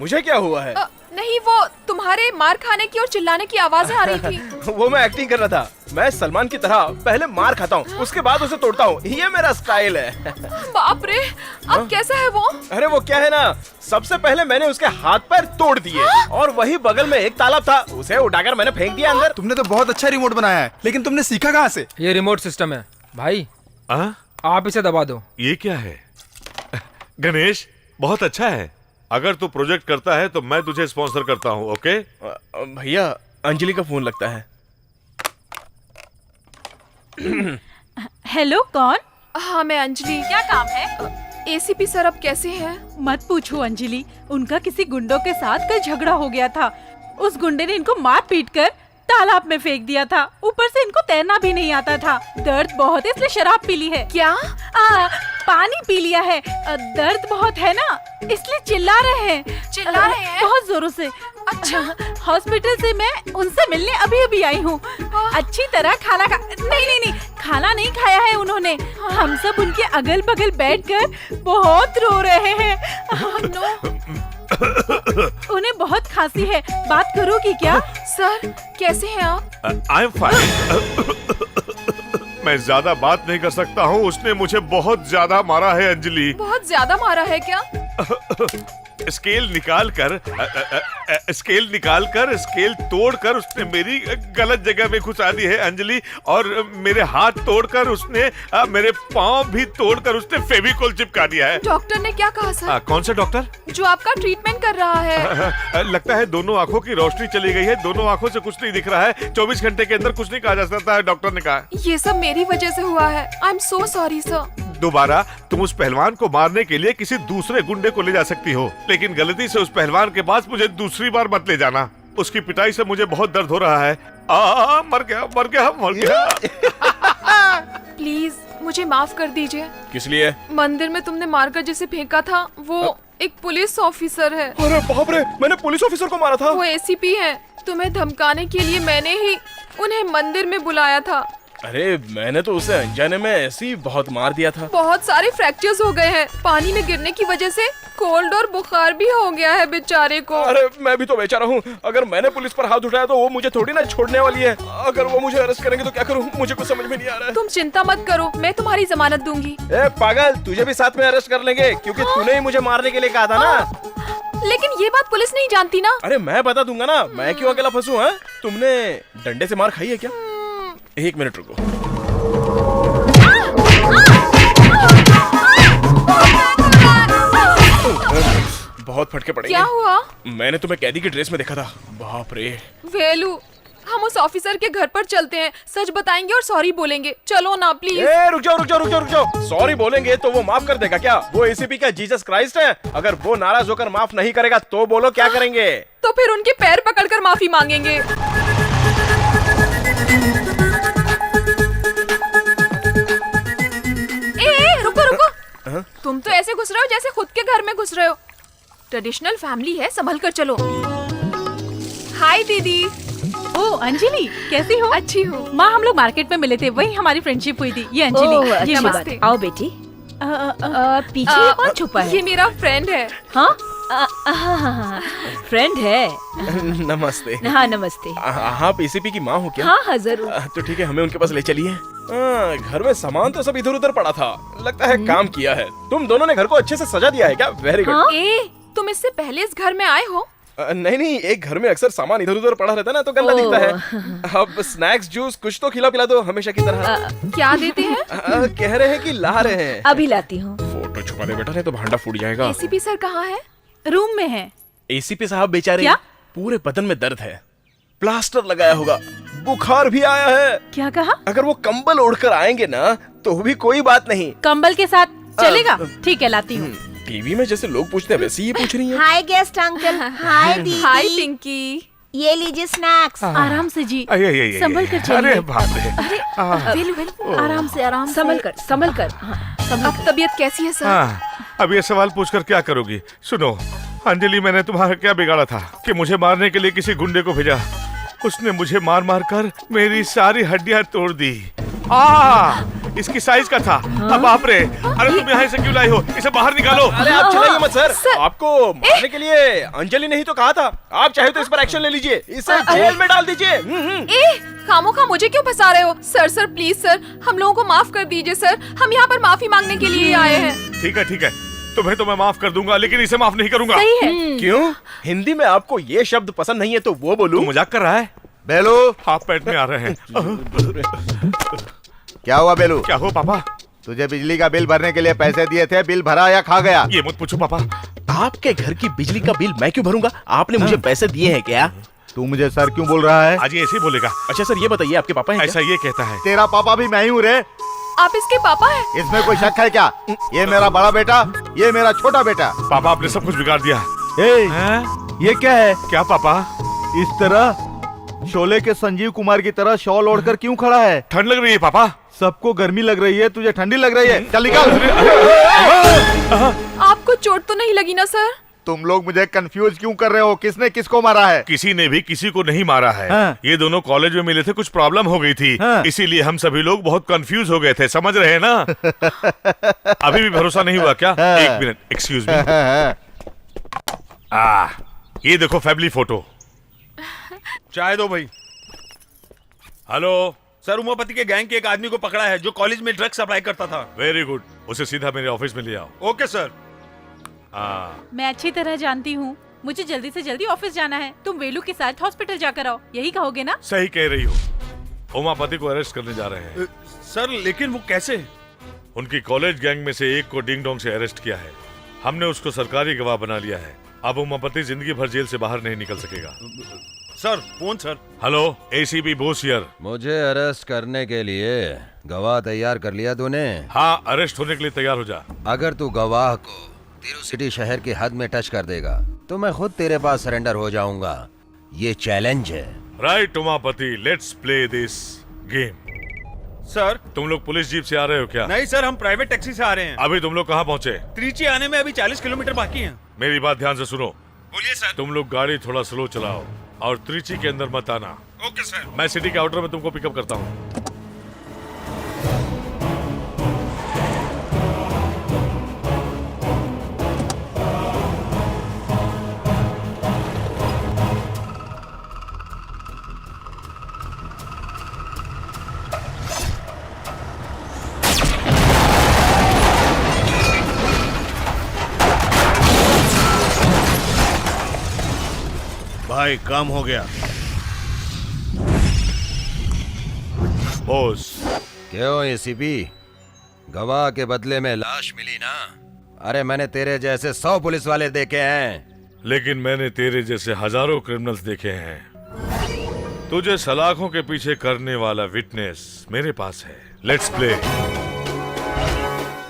मुझे क्या हुआ है? नहीं, वो तुम्हारे मार खाने की और चिल्लाने की आवाजें आ रही थी। वो मैं एक्टिंग कर रहा था। मैं सलमान की तरह पहले मार खाता हूँ, उसके बाद उसे तोड़ता हूँ। ये मेरा स्टाइल है। बाप रे, अब कैसा है वो? अरे वो क्या है ना, सबसे पहले मैंने उसके हाथ पैर तोड़ दिए और वही बगल में एक तालाब था, उसे उठाकर मैंने फेंक दिया अंदर। तुमने तो बहुत अच्छा रिमोट बनाया है, लेकिन तुमने सीखा कहाँ से? ये रिमोट सिस्टम है भाई, आप इसे दबा दो। ये क्या है? गणेश, बहुत अच्छा है। अगर तू प्रोजेक्ट करता है तो मैं तुझे स्पॉन्सर करता हूँ, ओके? भैया, अंजलि का फोन लगता है। हेलो, कौन? हाँ, मैं अंजलि। क्या काम है? एसीपी सर अब कैसे हैं? मत पूछो अंजलि, उनका किसी गुंडों के साथ कल झगड़ा हो गया था। उस गुंडे ने इनको मार पीट कर तालाब में फेंक दिया था। ऊपर से इनको तैरना भी नहीं आता था। दर्द बहुत है इसलिए शराब पी ली है। क्या? पानी पी लिया है। दर्द बहुत है ना, इसलिए चिल्ला रहे हैं। बहुत जोरों से। अच्छा, हॉस्पिटल से मैं उनसे मिलने अभी अभी आई हूँ। अच्छी तरह खाना नहीं, खाना नहीं खाया है उन्होंने। हम सब उनके अगल बगल बैठकर बहुत रो रहे हैं। उन्हें बहुत खांसी है, बात करोगी क्या? सर, कैसे हैं आप? I am fine. मैं ज्यादा बात नहीं कर सकता हूँ। उसने मुझे बहुत ज्यादा मारा है अंजलि। बहुत ज्यादा मारा है क्या? स्केल निकाल कर स्केल तोड़कर उसने मेरी गलत जगह में घुसा दी है अंजलि, और मेरे हाथ तोड़कर उसने मेरे पाँव भी तोड़कर उसने फेविकोल चिपका दिया है। डॉक्टर ने क्या कहा सर? कौन सा डॉक्टर? जो आपका ट्रीटमेंट कर रहा है। लगता है दोनों आंखों की रोशनी चली गई है, दोनों आंखों से कुछ नहीं दिख रहा है। 24 घंटे के अंदर कुछ नहीं कहा जा सकता है, डॉक्टर ने कहा। ये सब मेरी वजह से हुआ है। I am so sorry sir. दोबारा तुम उस पहलवान को मारने के लिए किसी दूसरे गुंडे को ले जा सकती हो, लेकिन गलती से उस पहलवान के पास मुझे दूसरी बार मत ले जाना। उसकी पिटाई से मुझे बहुत दर्द हो रहा है। मर गया। प्लीज मुझे माफ कर दीजिए। किस लिए? मंदिर में तुमने मारकर जिसे फेंका था वो एक पुलिस ऑफिसर है। अरे बाप रे, मैंने पुलिस ऑफिसर को मारा था। वो एसीपी है। तुम्हें धमकाने के लिए मैंने ही उन्हें मंदिर में बुलाया था। अरे मैंने तो उसे अनजाने में ऐसे ही बहुत मार दिया था। बहुत सारे फ्रैक्चर्स हो गए हैं। पानी में गिरने की वजह से कोल्ड और बुखार भी हो गया है बेचारे को। अरे मैं भी तो बेचारा हूँ। अगर मैंने पुलिस पर हाथ उठाया तो वो मुझे थोड़ी ना छोड़ने वाली है। अगर वो मुझे अरेस्ट करेंगे तो क्या करूँ, मुझे कुछ समझ में नहीं आ रहा है। तुम चिंता मत करो, मैं तुम्हारी जमानत दूंगी। ए पागल, तुझे भी साथ में अरेस्ट कर लेंगे, क्योंकि तूने ही मुझे मारने के लिए कहा था ना। लेकिन ये बात पुलिस नहीं जानती ना। अरे मैं बता दूंगा ना, मैं क्यों अकेला फंसूं? है तुमने डंडे से मार खाई है क्या? 1 मिनट रुको। बहुत फटके पड़ेंगे। क्या हुआ? मैंने तुम्हें कैदी की ड्रेस में देखा था। बाप रे। वेलू, हम उस ऑफिसर के घर पर चलते हैं, सच बताएंगे और सॉरी बोलेंगे। चलो ना प्लीज। रुक जाओ। सॉरी बोलेंगे तो वो माफ कर देगा क्या? वो एसीपी क्या जीसस क्राइस्ट है? अगर वो नाराज होकर माफ नहीं करेगा तो बोलो क्या करेंगे? तो फिर उनके पैर पकड़कर माफी मांगेंगे। रुको। तुम तो ऐसे घुस रहे हो जैसे खुद के घर में घुस रहे हो। ट्रेडिशनल फैमिली है, संभल कर चलो। हाय दीदी। ओ अंजलि, कैसी हो? अच्छी हूँ। माँ, हम लोग मार्केट में मिले थे, वही हमारी फ्रेंडशिप हुई थी। ये अंजलि। ये नमस्ते। आओ बेटी। पीछे कौन छुपा है? ये मेरा फ्रेंड है। हाँ, फ्रेंड है। नमस्ते। हाँ नमस्ते। आप एसीपी की माँ हो क्या? हाँ जरूर। तो ठीक है, हमें उनके पास ले चलिए। घर में सामान तो सब इधर उधर पड़ा था, लगता है काम किया है। तुम दोनों ने घर को अच्छे से सजा दिया है क्या? Very good. तुम इससे पहले इस घर में आए हो? नहीं, एक घर में अक्सर सामान इधर उधर पड़ा रहता है ना, तो गंदा दिखता है। अब स्नैक्स जूस कुछ तो खिला पिला दो हमेशा की तरह। क्या देते हैं? कह रहे हैं कि ला रहे हैं। अभी लाती हूँ। फोटो छुपा दे बेटा, नहीं तो भांडा फूट जाएगा। एसीपी सर कहाँ है? रूम में है। एसीपी साहब बेचारे क्या? पूरे बदन में दर्द है, प्लास्टर लगाया होगा, बुखार भी आया है। क्या कहा? अगर वो कंबल ओढ़कर आएंगे ना तो भी कोई बात नहीं। कंबल के साथ चलेगा? ठीक है, लाती हूँ। टीवी में जैसे लोग पूछते हैं वैसे ही पूछ रही हैं। हाय गेस्ट अंकल। हाय दीदी। हाय पिंकी। ये लीजिए स्नैक्स। आराम से जी, संभल कर चलिए। अरे बाप रे। आराम से संभल कर। अब तबीयत कैसी है सर? अब ये सवाल पूछकर क्या करोगी? सुनो अंजलि, मैंने तुम्हारा क्या बिगाड़ा था कि मुझे मारने के लिए किसी गुंडे को भेजा? उसने मुझे मार मार कर मेरी सारी हड्डियां तोड़ दी। इसकी साइज का था। अब बाप रे, अरे तुम यहाँ से क्यों लाई हो? इसे बाहर निकालो। अरे आप चिल्लाइए मत सर, आपको मारने के लिए अंजलि नहीं तो कहा था। आप चाहे तो इस पर एक्शन ले लीजिए, इसे जेल में डाल दीजिए। ए, खामोखा मुझे क्यों फंसा रहे हो? सर सर प्लीज सर, हम लोगों को माफ कर दीजिए सर, हम यहाँ पर माफी मांगने के लिए आए हैं। ठीक है ठीक है, तुम्हें तो मैं माफ कर दूंगा, लेकिन इसे माफ नहीं करूंगा। सही है। क्यों? हिंदी में आपको ये शब्द पसंद नहीं है तो वो बोलूं? तू मजाक कर रहा है? बेलू, हाथ पेट में आ रहे हैं। क्या हुआ बेलू? क्या हुआ पापा? तुझे बिजली का बिल भरने के लिए पैसे दिए थे, बिल भरा या खा गया? ये मत पूछो पापा। आपके घर की बिजली का बिल मैं क्यों भरूंगा? आपने मुझे पैसे दिए हैं क्या? तू मुझे सर क्यों बोल रहा है? आज ये ऐसे ही बोलेगा। अच्छा सर ये बताइए, आपके पापा हैं ऐसा ये कहता है। तेरा पापा भी मैं ही हूँ रे। आप इसके पापा हैं? इसमें कोई शक है क्या? ये मेरा बड़ा बेटा, ये मेरा छोटा बेटा। पापा आपने सब कुछ बिगाड़ दिया। ये क्या है? क्या पापा? इस तरह शोले के संजीव कुमार की तरह शॉल ओढ़कर क्यों खड़ा है? ठंड लग रही है पापा। सबको गर्मी लग रही है, तुझे ठंडी लग रही है। चल निकल। आपको चोट तो नहीं लगी ना सर? तुम लोग मुझे कंफ्यूज क्यों कर रहे हो? किसने किसको मारा है? किसी ने भी किसी को नहीं मारा है। ये दोनों कॉलेज में मिले थे, कुछ प्रॉब्लम हो गई थी, इसीलिए हम सभी लोग बहुत कंफ्यूज हो गए थे, समझ रहे हैं ना? अभी भी भरोसा नहीं हुआ क्या? एक मिनट, एक्सक्यूज मी। ये देखो फैमिली फोटो। चाय दो भाई। हेलो सर, उमापति के गैंग के एक आदमी को पकड़ा है जो कॉलेज में ड्रग्स सप्लाई करता था। वेरी गुड, उसे सीधा मेरे ऑफिस में ले आओ। Okay sir. मैं अच्छी तरह जानती हूँ, मुझे जल्दी से जल्दी ऑफिस जाना है। तुम वेलू के साथ हॉस्पिटल जाकर आओ, यही कहोगे ना? सही कह रही हो। उमापति को अरेस्ट करने जा रहे हैं। सर लेकिन वो कैसे? उनकी कॉलेज गैंग में से एक को डिंग डोंग से अरेस्ट किया है। हमने उसको सरकारी गवाह बना लिया है। अब उमापति जिंदगी भर जेल से बाहर नहीं निकल सकेगा। Sir phone sir. Hello, ACP Bose here. मुझे अरेस्ट करने के लिए गवाह तैयार कर लिया तूने? हाँ, अरेस्ट होने के लिए तैयार हो जा। अगर तू गवाह को तिरुसिटी शहर की हद में टच कर देगा तो मैं खुद तेरे पास सरेंडर हो जाऊंगा। ये चैलेंज है। Right Umapati, let's play this game. Sir, तुम लोग पुलिस जीप से आ रहे हो क्या? नहीं सर, हम प्राइवेट टैक्सी से आ रहे हैं। अभी तुम लोग कहाँ पहुँचे? त्रिची आने में अभी 40 किलोमीटर बाकी है। मेरी बात ध्यान से सुनो। बोलिए सर। तुम लोग गाड़ी थोड़ा स्लो चलाओ और त्रिची के अंदर मत आना। Okay sir. मैं सिटी के आउटर में तुमको पिकअप करता हूँ। भाई काम हो गया। बॉस। क्यों एसीपी, गवाह के बदले में लाश मिली ना? अरे मैंने तेरे जैसे 100 पुलिस वाले देखे हैं, लेकिन मैंने तेरे जैसे हजारों क्रिमिनल्स देखे हैं। तुझे सलाखों के पीछे करने वाला विटनेस मेरे पास है। Let's play.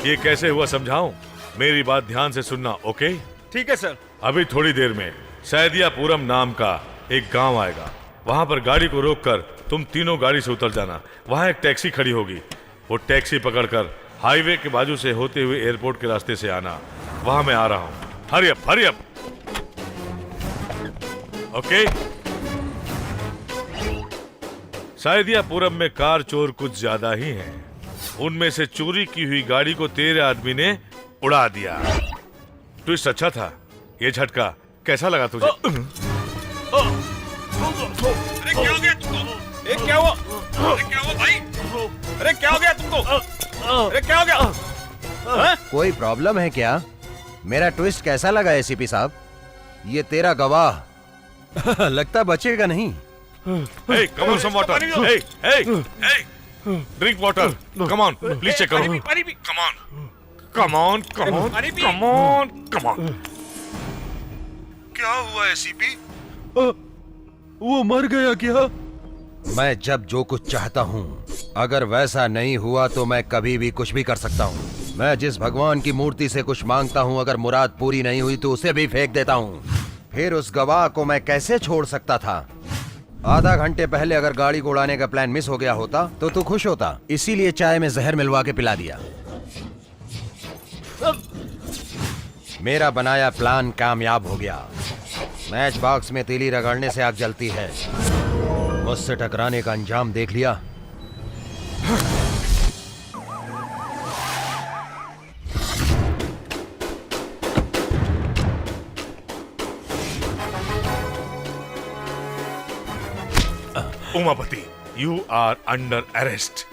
ये कैसे हुआ समझाऊं? मेरी बात ध्यान से सुनना, ओके? ठीक है सर। अभी थोड़ी देर में सैदियापुरम नाम का एक गांव आएगा। वहां पर गाड़ी को रोककर तुम तीनों गाड़ी से उतर जाना। वहां एक टैक्सी खड़ी होगी, वो टैक्सी पकड़कर हाईवे के बाजू से होते हुए एयरपोर्ट के रास्ते से आना। वहां मैं आ रहा हूं। Hurry up, hurry up. Okay? Saidiyapuram में कार चोर कुछ ज्यादा ही हैं। उनमें से चोरी की हुई गाड़ी को तेरे आदमी ने उड़ा दिया। ट्विस्ट अच्छा था। ये झटका कैसा लगा तुझे? अरे क्या हो गया तुमको? क्या हुआ? अरे क्या हुआ भाई? अरे क्या हो गया तुमको? अरे क्या हो गया? कोई प्रॉब्लम है क्या? मेरा ट्विस्ट कैसा लगा एसीपी साहब? ये तेरा गवाह लगता बचेगा नहीं। Hey, come on, some water. Hey, hey, hey. Drink water. Come on, please check करो. Come on. Come on, come on, come on, come on. क्या हुआ एसीपी? वो मर गया क्या? मैं जब जो कुछ चाहता हूँ, अगर वैसा नहीं हुआ तो मैं कभी भी कुछ भी कर सकता हूँ। मैं जिस भगवान की मूर्ति से कुछ मांगता हूँ, अगर मुराद पूरी नहीं हुई तो उसे भी फेंक देता हूँ। फिर उस गवाह को मैं कैसे छोड़ सकता था? आधा घंटे पहले अगर गाड़ी को उड़ाने का प्लान मिस हो गया होता तो तू खुश होता, इसीलिए चाय में जहर मिलवा के पिला दिया। मेरा बनाया प्लान कामयाब हो गया। मैच बॉक्स में तीली रगड़ने से आग जलती है। मुझसे टकराने का अंजाम देख लिया। Umapati, you are under arrest.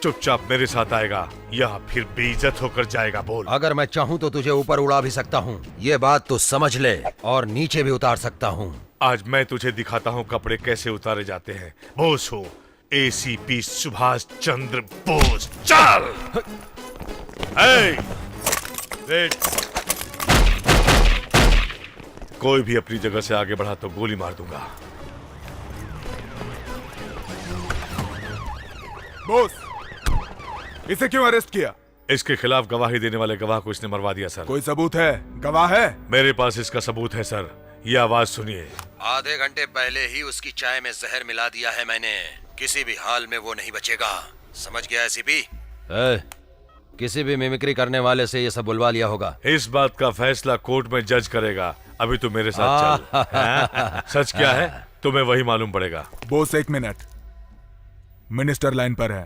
चुपचाप मेरे साथ आएगा या फिर बेइज्जत होकर जाएगा। बोल। अगर मैं चाहूँ तो तुझे ऊपर उड़ा भी सकता हूँ, ये बात तो समझ ले, और नीचे भी उतार सकता हूँ। आज मैं तुझे दिखाता हूँ कपड़े कैसे उतारे जाते हैं। बोस हो, एसीपी सुभाष चंद्र बोस। चल। वेट। कोई भी अपनी जगह से आगे बढ़ा तो गोली मार दूंगा। बॉस, इसे क्यों अरेस्ट किया? इसके खिलाफ गवाही देने वाले गवाह को इसने मरवा दिया सर। कोई सबूत है? गवाह है? मेरे पास इसका सबूत है सर। ये आवाज सुनिए। आधे घंटे पहले ही उसकी चाय में जहर मिला दिया है मैंने। किसी भी हाल में वो नहीं बचेगा, समझ गया एसीपी? किसी भी मिमिक्री करने वाले से ये सब बुलवा लिया होगा। इस बात का फैसला कोर्ट में जज करेगा। अभी तू मेरे साथ चल। सच क्या है तुम्हें वही मालूम पड़ेगा। Boss, 1 minute. मिनिस्टर लाइन पर है।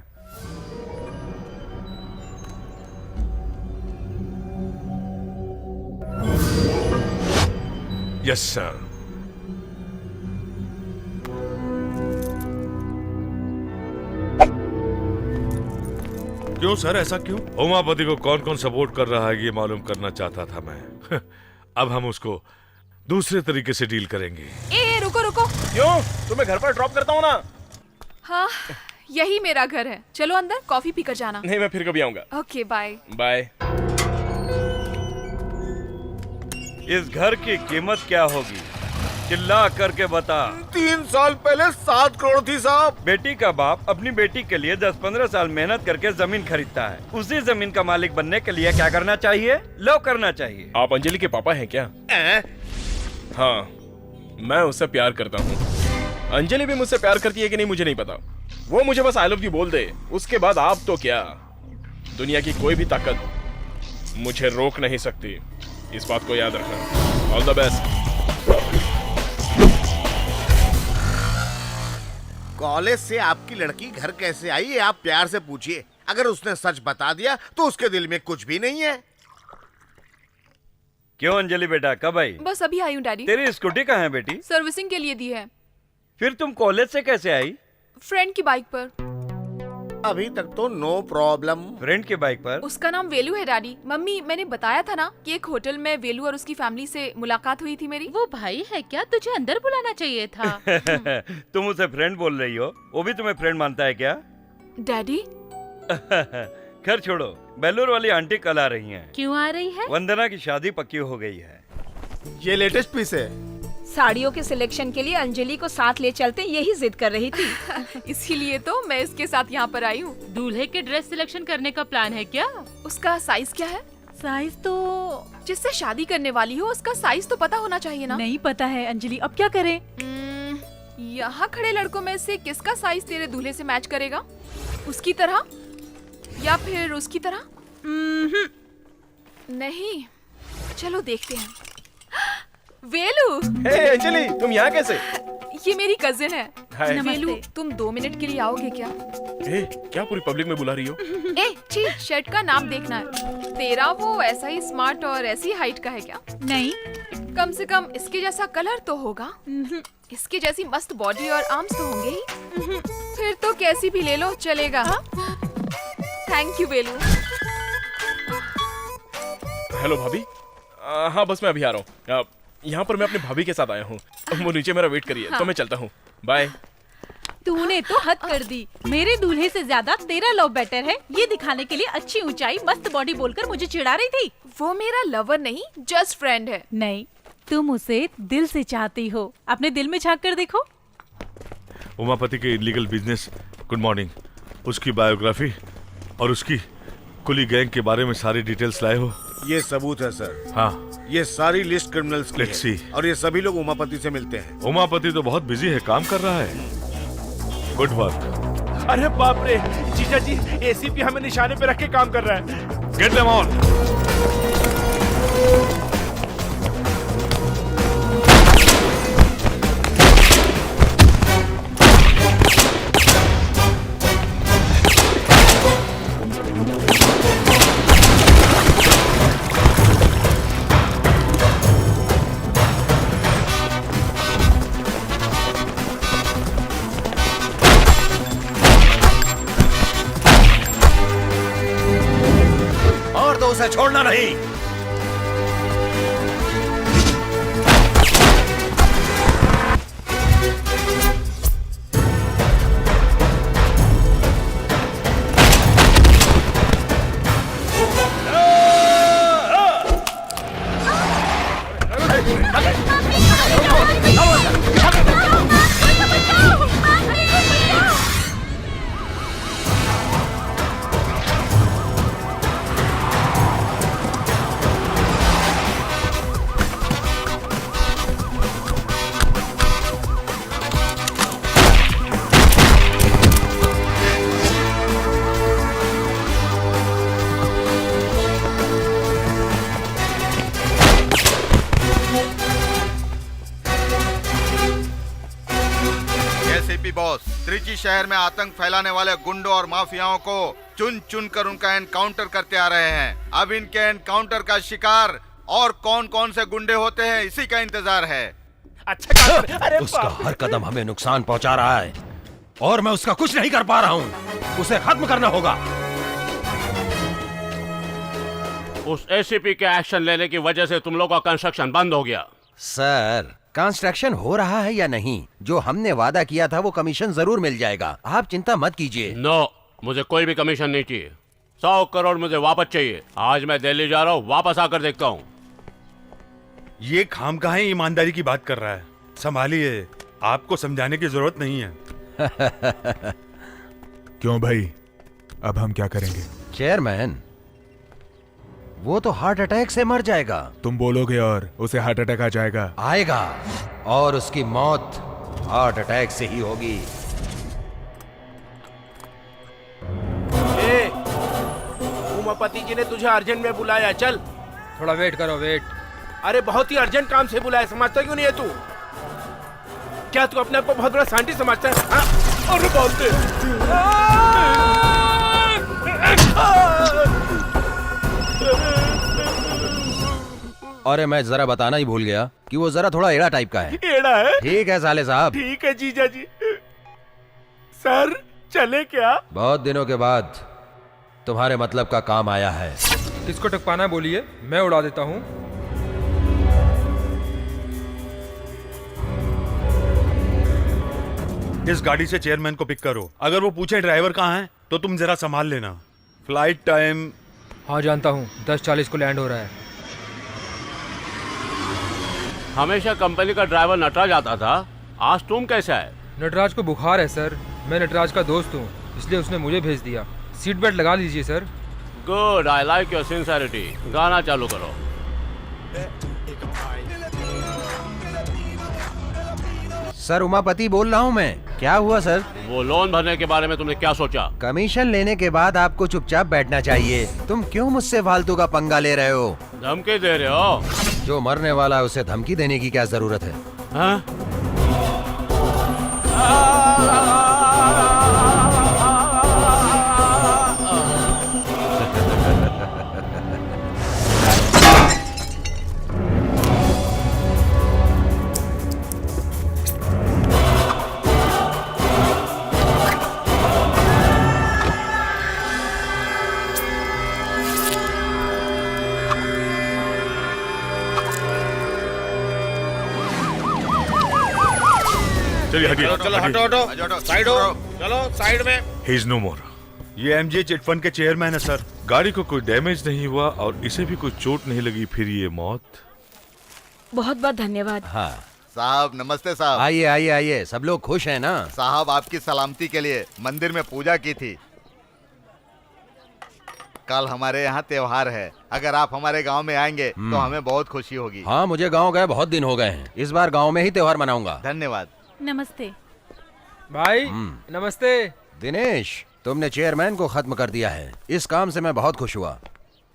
Yes sir. क्यों सर, ऐसा क्यों? उमापति को कौन कौन सपोर्ट कर रहा है ये मालूम करना चाहता था मैं। अब हम उसको दूसरे तरीके से डील करेंगे। ए रुको रुको। क्यों? तुम्हें घर पर ड्रॉप करता हूँ ना। हाँ, यही मेरा घर है। चलो अंदर कॉफी पीकर जाना। नहीं, मैं फिर कभी आऊंगा। Okay bye. बाय। इस घर की कीमत क्या होगी? चिल्ला करके बता। 3 साल पहले 7 करोड़ थी साहब। बेटी का बाप अपनी बेटी के लिए 10-15 साल मेहनत करके जमीन खरीदता है। उसी जमीन का मालिक बनने के लिए क्या करना चाहिए? लो करना चाहिए। आप अंजलि के पापा हैं क्या? हाँ, मैं उससे प्यार करता हूँ। अंजलि भी मुझसे प्यार करती है कि नहीं मुझे नहीं पता। वो मुझे बस आई लव यू बोल दे, उसके बाद आप तो क्या, दुनिया की कोई भी ताकत मुझे रोक नहीं सकती। इस बात को याद रखना। All the best. कॉलेज से आपकी लड़की घर कैसे आई, ये आप प्यार से पूछिए। अगर उसने सच बता दिया तो उसके दिल में कुछ भी नहीं है। क्यों अंजलि बेटा, कब आई? बस अभी आई हूँ डैडी। तेरी स्कूटी कहाँ है बेटी? सर्विसिंग के लिए दी है। फिर तुम कॉलेज से कैसे आई? फ्रेंड की बाइक पर। अभी तक तो नो प्रॉब्लम। फ्रेंड की बाइक पर? उसका नाम वेलू है डैडी। मम्मी, मैंने बताया था ना कि एक होटल में वेलू और उसकी फैमिली से मुलाकात हुई थी मेरी। वो भाई है क्या? तुझे अंदर बुलाना चाहिए था। तुम उसे फ्रेंड बोल रही हो, वो भी तुम्हें फ्रेंड मानता है क्या? डैडी। खैर छोड़ो, बेलूर वाली आंटी कल आ रही हैं। क्यों आ रही है? वंदना की शादी पक्की हो गई है। ये लेटेस्ट पीस है। साड़ियों के सिलेक्शन के लिए अंजलि को साथ ले चलते, यही जिद कर रही थी। इसीलिए तो मैं इसके साथ यहाँ पर आई हूँ। दूल्हे के ड्रेस सिलेक्शन करने का प्लान है क्या? उसका साइज क्या है? साइज तो जिससे शादी करने वाली हो उसका साइज तो पता होना चाहिए ना। नहीं पता है अंजलि, अब क्या करें? यहाँ खड़े लड़कों में से किसका साइज तेरे दूल्हे से मैच करेगा? उसकी तरह या फिर उसकी तरह? नहीं, चलो देखते हैं। वेलू। हे अंजलि, तुम यहाँ कैसे? ये मेरी कजिन है। हाय। वेलू, तुम 2 मिनट के लिए आओगे क्या? ए, क्या पूरी पब्लिक में बुला रही हो? ए, छी, शर्ट का नाम देखना है। तेरा वो ऐसा ही स्मार्ट और ऐसी हाइट का है क्या? नहीं, कम से कम इसके जैसा कलर तो होगा। इसके जैसी मस्त बॉडी और आर्म्स तो होंगे ही। फिर तो कैसी भी ले लो, चलेगा। Thank you Velu. हेलो भाभी। हाँ, बस मैं अभी आ रहा हूँ। यहाँ पर मैं अपने भाभी के साथ आया हूँ। वो नीचे मेरा वेट करिए। तो मैं चलता हूँ। बाय। तूने तो हद कर दी। मेरे दूल्हे से ज्यादा तेरा लव बेटर है, ये दिखाने के लिए अच्छी ऊंचाई मस्त बॉडी बोलकर मुझे चिढ़ा रही थी। वो मेरा लवर नहीं, जस्ट फ्रेंड है। नहीं, तुम उसे दिल से चाहती हो। अपने दिल में झांक कर देखो। उमापति के इलीगल बिजनेस, गुड मॉर्निंग, उसकी बायोग्राफी और उसकी कुली गैंग के बारे में सारी डिटेल्स लाए हो? ये सबूत है सर। हाँ, ये सारी लिस्ट क्रिमिनल्स की Let's है see. और ये सभी लोग उमापति से मिलते हैं। उमापति तो बहुत बिजी है, काम कर रहा है। Good work. अरे बाप रे, जीजा जी, एसीपी हमें निशाने पे रख के काम कर रहा है। Get them on. उसे छोड़ना नहीं। एसीपी बॉस, त्रिची शहर में आतंक फैलाने वाले गुंडों और माफियाओं को चुन चुन कर उनका एनकाउंटर करते आ रहे हैं। अब इनके एनकाउंटर का शिकार और कौन कौन से गुंडे होते हैं, इसी का इंतजार है। अच्छा, उसका हर कदम हमें नुकसान पहुंचा रहा है और मैं उसका कुछ नहीं कर पा रहा हूं। उसे खत्म करना होगा। उस एसीपी के एक्शन लेने की वजह से तुम लोगों का कंस्ट्रक्शन बंद हो गया। सर, कंस्ट्रक्शन हो रहा है या नहीं, जो हमने वादा किया था वो कमीशन जरूर मिल जाएगा। आप चिंता मत कीजिए। नो, मुझे कोई भी कमीशन नहीं चाहिए। 100 करोड़ मुझे वापस चाहिए। आज मैं दिल्ली जा रहा हूँ, वापस आकर देखता हूँ। ये खामखा ईमानदारी की बात कर रहा है। संभालिए, आपको समझाने की जरूरत नहीं है। क्यों भाई, अब हम क्या करेंगे? चेयरमैन, वो तो हार्ट अटैक से मर जाएगा। तुम बोलोगे और उसे हार्ट अटैक आ जाएगा? आएगा, और उसकी मौत हार्ट अटैक से ही होगी। उमापति जी ने तुझे अर्जेंट में बुलाया, चल। थोड़ा वेट करो, वेट। अरे बहुत ही अर्जेंट काम से बुलाया, समझता क्यों नहीं है तू? क्या तू अपने आप को बहुत बड़ा साइंटिस्ट समझता है? हाँ? अरे बाप रे! अरे मैं जरा बताना ही भूल गया कि वो जरा थोड़ा एड़ा टाइप का है। एड़ा है? ठीक है साले साहब। ठीक है जीजा जी। सर, चले क्या? बहुत दिनों के बाद तुम्हारे मतलब का काम आया है। किसको टपकाना बोलिए, मैं उड़ा देता हूँ। इस गाड़ी से चेयरमैन को पिक करो। अगर वो पूछे ड्राइवर कहाँ है तो तुम जरा संभाल लेना। Flight time? हाँ जानता हूँ, 10:40 को लैंड हो रहा है। हमेशा कंपनी का ड्राइवर नटराज आता था, आज तुम कैसा है? नटराज को बुखार है सर। मैं नटराज का दोस्त हूँ, इसलिए उसने मुझे भेज दिया। सीट बेल्ट लगा लीजिए sir. Good, I like your sincerity. गाना चालू करो। सर, उमापति बोल रहा हूँ मैं। क्या हुआ सर? वो लोन भरने के बारे में तुमने क्या सोचा? कमीशन लेने के बाद आपको चुपचाप बैठना चाहिए। तुम क्यों मुझसे फालतू का पंगा ले रहे हो? धमकी दे रहे हो? जो मरने वाला है उसे धमकी देने की क्या जरूरत है? हाँ? चलिए हटिए। चलो हटो हटो, साइड हो, चलो साइड में। ही इज नो मोर। ये एमजे चिटफंड के चेयरमैन है सर। गाड़ी को कोई डैमेज नहीं हुआ और इसे भी कोई चोट नहीं लगी, फिर ये मौत। बहुत बहुत धन्यवाद। हाँ साहब, नमस्ते साहब। आइए आइए आइए, सब लोग खुश हैं ना? साहब, आपकी सलामती के लिए मंदिर में पूजा की थी। कल हमारे यहाँ त्योहार है, अगर आप हमारे गांव में आएंगे तो हमें बहुत खुशी होगी। हाँ, मुझे गांव गए बहुत दिन हो गए हैं। इस बार गांव में ही त्योहार मनाऊंगा। धन्यवाद। नमस्ते भाई। नमस्ते। दिनेश, तुमने चेयरमैन को खत्म कर दिया है। इस काम से मैं बहुत खुश हुआ।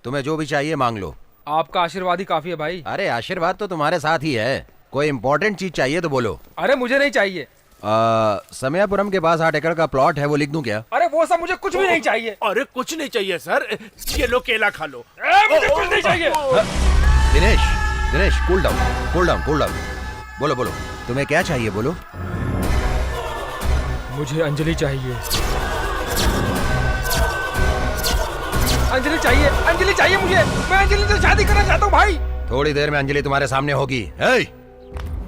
तुम्हें जो भी चाहिए मांग लो। आपका आशीर्वाद ही काफी है भाई। अरे आशीर्वाद तो तुम्हारे साथ ही है। कोई इम्पोर्टेंट चीज चाहिए तो बोलो। अरे मुझे नहीं चाहिए। समयापुरम के पास 8 एकड़ का प्लॉट है, वो लिख दूं क्या? अरे वो सब मुझे कुछ भी नहीं चाहिए। अरे कुछ नहीं चाहिए सर, ये लो केला खा लो। मुझे कुछ नहीं चाहिए। Dinesh, Dinesh, cool down, cool down, cool down. बोलो बोलो, तुम्हें क्या चाहिए बोलो। मुझे अंजलि चाहिए। अंजलि चाहिए, अंजलि चाहिए मुझे। मैं अंजलि से शादी करना चाहता हूँ भाई। थोड़ी देर में अंजलि तुम्हारे सामने होगी। हे!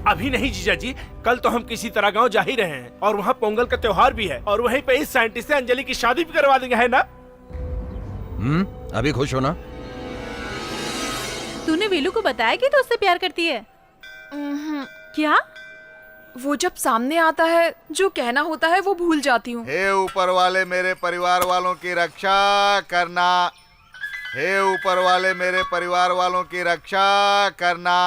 अभी नहीं जीजा जी, कल तो हम किसी तरह गांव जा ही रहे हैं और वहाँ पोंगल का त्योहार भी है और वहीं पे इस साइंटिस्ट से अंजलि की शादी भी करवा देंगे, है ना? अभी खुश हो ना? तूने वेलू को बताया कि तू उससे प्यार करती है? क्या? वो जब सामने आता है जो कहना होता है वो भूल जाती हूँ। हे ऊपर वाले मेरे परिवार वालों की रक्षा करना। हे ऊपर वाले मेरे परिवार वालों की रक्षा करना।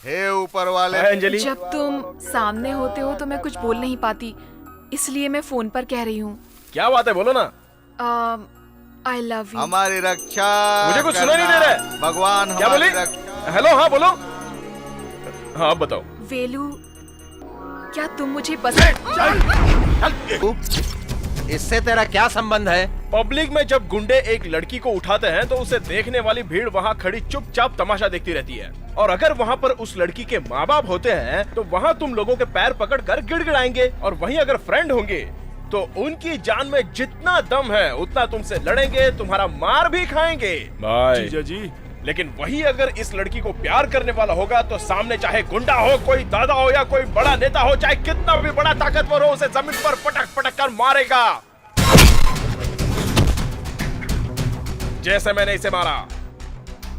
हे ऊपर वाले। अंजलि, जब तुम सामने होते हो तो मैं कुछ बोल नहीं पाती, इसलिए मैं फोन पर कह रही हूँ। क्या बात है, बोलो ना। I love you. हमारी रक्षा। मुझे कुछ सुना नहीं दे रहा है। भगवान क्या बोली? हेलो, हाँ बोलो। हाँ बताओ। वेलू, क्या तुम मुझे पसंद? इससे तेरा क्या संबंध है? पब्लिक में जब गुंडे एक लड़की को उठाते हैं तो उसे देखने वाली भीड़ वहाँ खड़ी चुपचाप तमाशा देखती रहती है, और अगर वहाँ पर उस लड़की के माँ बाप होते हैं तो वहाँ तुम लोगों के पैर पकड़कर गिड़गिड़ाएंगे, और वहीं अगर फ्रेंड होंगे तो उनकी जान में जितना दम है उतना तुमसे लड़ेंगे, तुम्हारा मार भी खाएंगे। जीजा जी, लेकिन वही अगर इस लड़की को प्यार करने वाला होगा तो सामने चाहे गुंडा हो, कोई दादा हो या कोई बड़ा नेता हो, चाहे कितना भी बड़ा ताकतवर हो, उसे जमीन पर पटक पटक कर मारेगा, जैसे मैंने इसे मारा।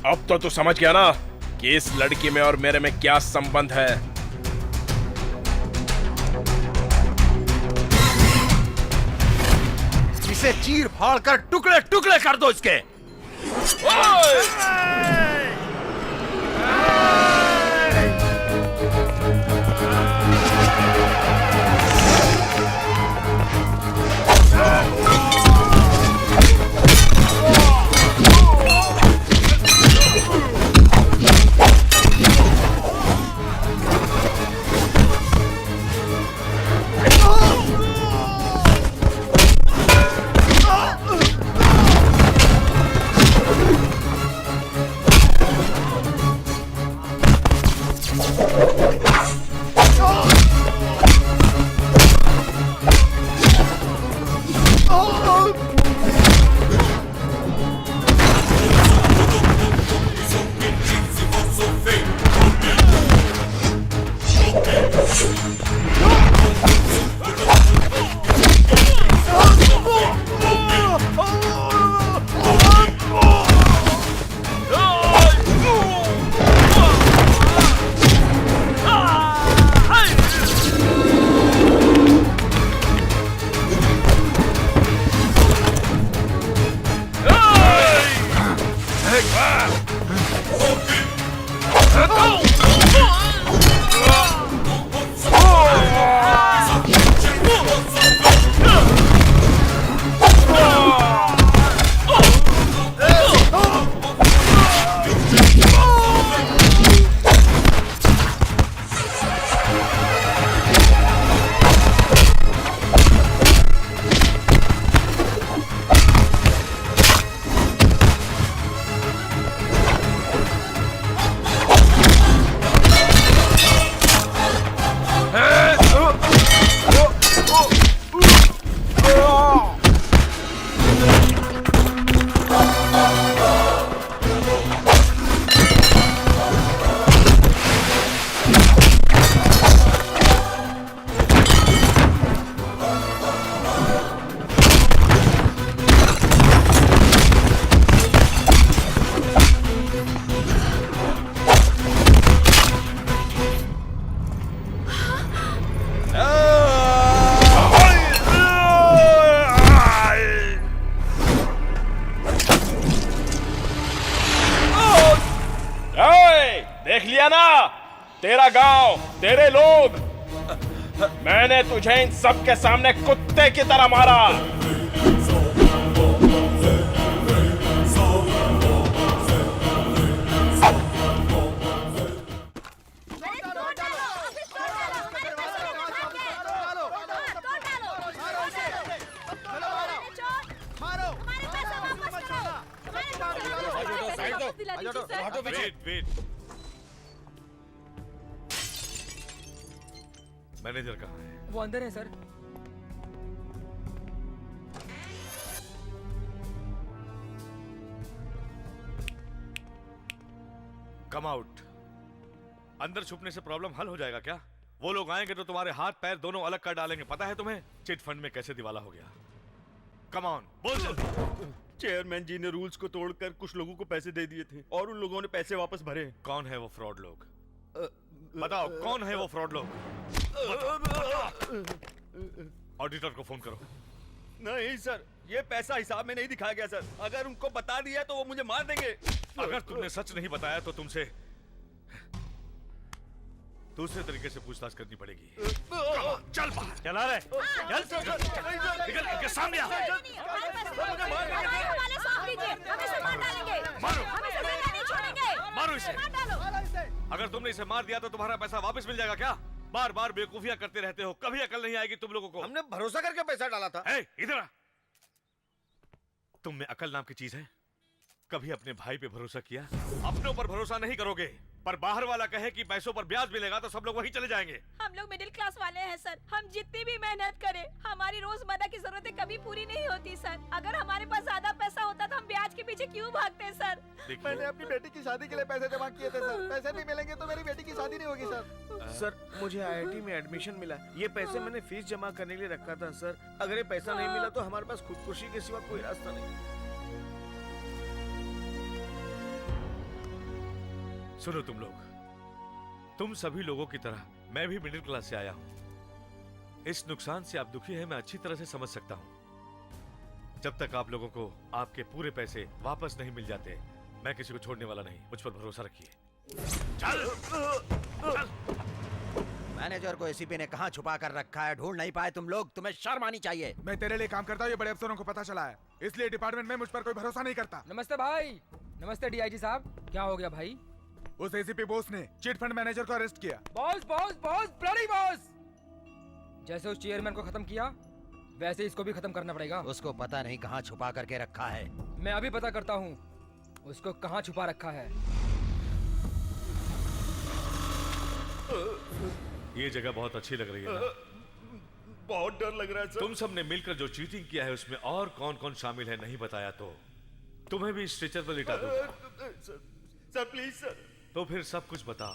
अब तो तू समझ गया ना कि इस लड़की में और मेरे में क्या संबंध है। इसे चीर फाड़ कर टुकड़े टुकड़े कर दो इसके। देख लिया ना, तेरा गांव, तेरे लोग, मैंने तुझे इन सब के सामने कुत्ते की तरह मारा। मैनेजर कहाँ है? वो अंदर है सर। Come out. अंदर छुपने से प्रॉब्लम हल हो जाएगा क्या? वो लोग आएंगे तो तुम्हारे हाथ पैर दोनों अलग कर डालेंगे। पता है तुम्हें चिट फंड में कैसे दिवाला हो गया? कम ऑन, बोल जल्दी। चेयरमैन जी ने रूल्स को तोड़कर कुछ लोगों को पैसे दे दिए थे और उन लोगों ने पैसे वापस भरे। कौन है वो फ्रॉड लोग? बताओ कौन है वो फ्रॉड लोग? ऑडिटर को फोन करो। नहीं सर, ये पैसा हिसाब में नहीं दिखाया गया सर। अगर उनको बता दिया तो वो मुझे मार देंगे। अगर तुमने सच नहीं बताया तो तुमसे दूसरे तरीके से पूछताछ करनी पड़ेगी। चल बाहर। चला रहे चल निकल इनके सामने आ। मारो इसे। अगर तुमने इसे मार दिया तो तुम्हारा पैसा वापस मिल जाएगा क्या? बार बार बेवकूफियां करते रहते हो, कभी अकल नहीं आएगी तुम लोगों को। हमने भरोसा करके पैसा डाला था। इधर आ। तुम में अकल नाम की चीज है? कभी अपने भाई पे भरोसा किया? अपने ऊपर भरोसा नहीं करोगे, पर बाहर वाला कहे कि पैसों पर ब्याज मिलेगा तो सब लोग वहीं चले जाएंगे। हम लोग मिडिल क्लास वाले हैं सर। हम जितनी भी मेहनत करें, हमारी रोजमर्रा की जरूरतें कभी पूरी नहीं होती सर। अगर हमारे पास ज्यादा पैसा होता तो हम ब्याज के पीछे क्यों भागते सर? मैंने अपनी बेटी की शादी के लिए पैसे जमा किए थे सर। पैसे नहीं मिलेंगे तो मेरी बेटी की शादी नहीं होगी सर। सर मुझे IIT में एडमिशन मिला। ये पैसे मैंने फीस जमा करने के लिए रखा था सर। अगर ये पैसा नहीं मिला तो हमारे पास खुदकुशी के सिवा कोई रास्ता नहीं। सुनो तुम लोग, तुम सभी लोगों की तरह मैं भी मिडिल क्लास से आया हूं। इस नुकसान से आप दुखी हैं, मैं अच्छी तरह से समझ सकता हूं। जब तक आप लोगों को आपके पूरे पैसे वापस नहीं मिल जाते, मैं किसी को छोड़ने वाला नहीं। मुझ पर भरोसा रखिए। चल, चल। मैनेजर को एसीपी ने कहां छुपा कर रखा है? ढूंढ नहीं पाए तुम लोग? तुम्हें शर्म आनी चाहिए। मैं तेरे लिए काम करता हूँ, ये बड़े अफसरों को पता चला है, इसलिए डिपार्टमेंट में मुझ पर कोई भरोसा नहीं करता। नमस्ते भाई। नमस्ते DIG साहब। क्या हो गया भाई? उस ACP बॉस ने चिट फंड मैनेजर को अरेस्ट किया। Boss boss boss, bloody boss. जैसे उस चेयरमैन को खत्म किया वैसे इसको भी खत्म करना पड़ेगा। उसको पता नहीं कहां छुपा करके रखा है। मैं अभी पता करता हूँ उसको कहां छुपा रखा है। ये जगह बहुत अच्छी लग रही है ना? बहुत डर लग रहा है सर। तुम सब ने मिलकर जो चीटिंग किया है उसमें और कौन कौन शामिल है नहीं बताया तो तुम्हें भी स्ट्रेचर पर लिटा दूंगा। Sir please sir. तो फिर सब कुछ बता।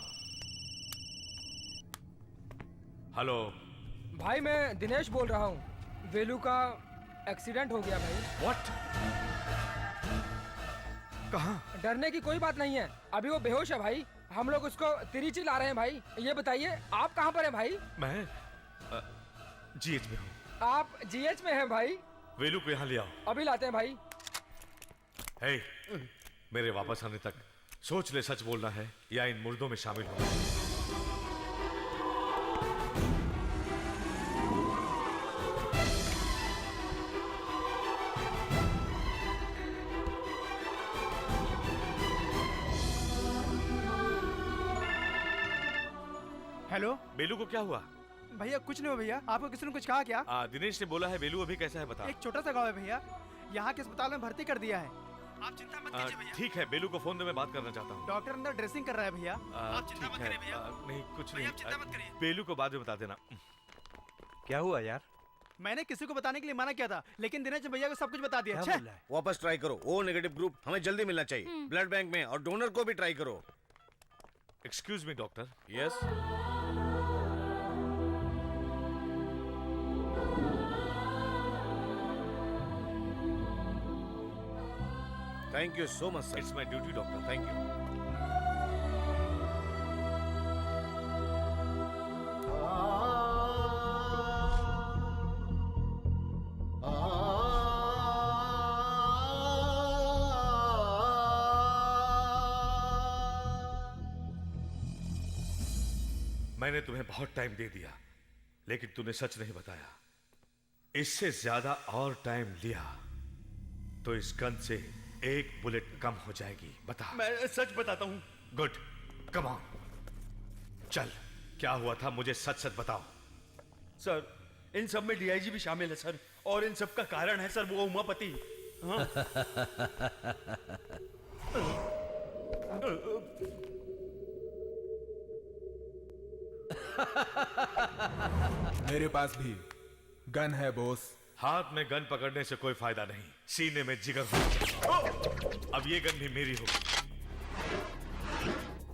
हेलो भाई, मैं दिनेश बोल रहा हूँ। वेलू का एक्सीडेंट हो गया भाई। व्हाट? कहाँ? डरने की कोई बात नहीं है, अभी वो बेहोश है भाई। हम लोग उसको तिरुचि ला रहे हैं भाई। ये बताइए आप कहाँ पर हैं भाई? मैं GH में हूँ। आप GH में हैं भाई? वेलू को यहाँ ले आओ। अभी लाते हैं भाई। हे, मेरे वापस आने तक सोच ले, सच बोलना है या इन मुर्दों में शामिल होना है। हेलो, बेलू को क्या हुआ? भैया कुछ नहीं हुआ भैया। आपको किसी ने कुछ कहा क्या? दिनेश ने बोला है। बेलू अभी कैसा है बता। एक छोटा सा गाँव है भैया, यहाँ के अस्पताल में भर्ती कर दिया है। आप चिंता मत कीजिए भैया। ठीक है, बेलू को फोन दे, मैं बात करना चाहता हूँ। डॉक्टर अंदर ड्रेसिंग कर रहा है भैया। आप चिंता मत करिए भैया। नहीं कुछ नहीं, आप चिंता मत करिए। बेलू को बाद में बता देना। क्या हुआ यार? मैंने किसी को बताने के लिए मना किया था, लेकिन दिनेश भैया को सब कुछ बता दिया। वापस ट्राई करो। O नेगेटिव ग्रुप हमें जल्दी मिलना चाहिए ब्लड बैंक में, और डोनर को भी ट्राई करो। Excuse me doctor. Yes. Thank you so much sir. It's my duty doctor. Thank you. मैंने तुम्हें बहुत टाइम दे दिया, लेकिन तूने सच नहीं बताया। इससे ज्यादा और टाइम लिया तो इस गन से एक बुलेट कम हो जाएगी। बता। मैं सच बताता हूँ। गुड, कम ऑन, चल। क्या हुआ था मुझे सच सच बताओ। सर, इन सब में DIG भी शामिल है सर, और इन सब का कारण है सर वो उमापति। हाँ? मेरे पास भी गन है बॉस। हाथ में गन पकड़ने से कोई फायदा नहीं, सीने में जिगर हो। अब ये गन भी मेरी होगी।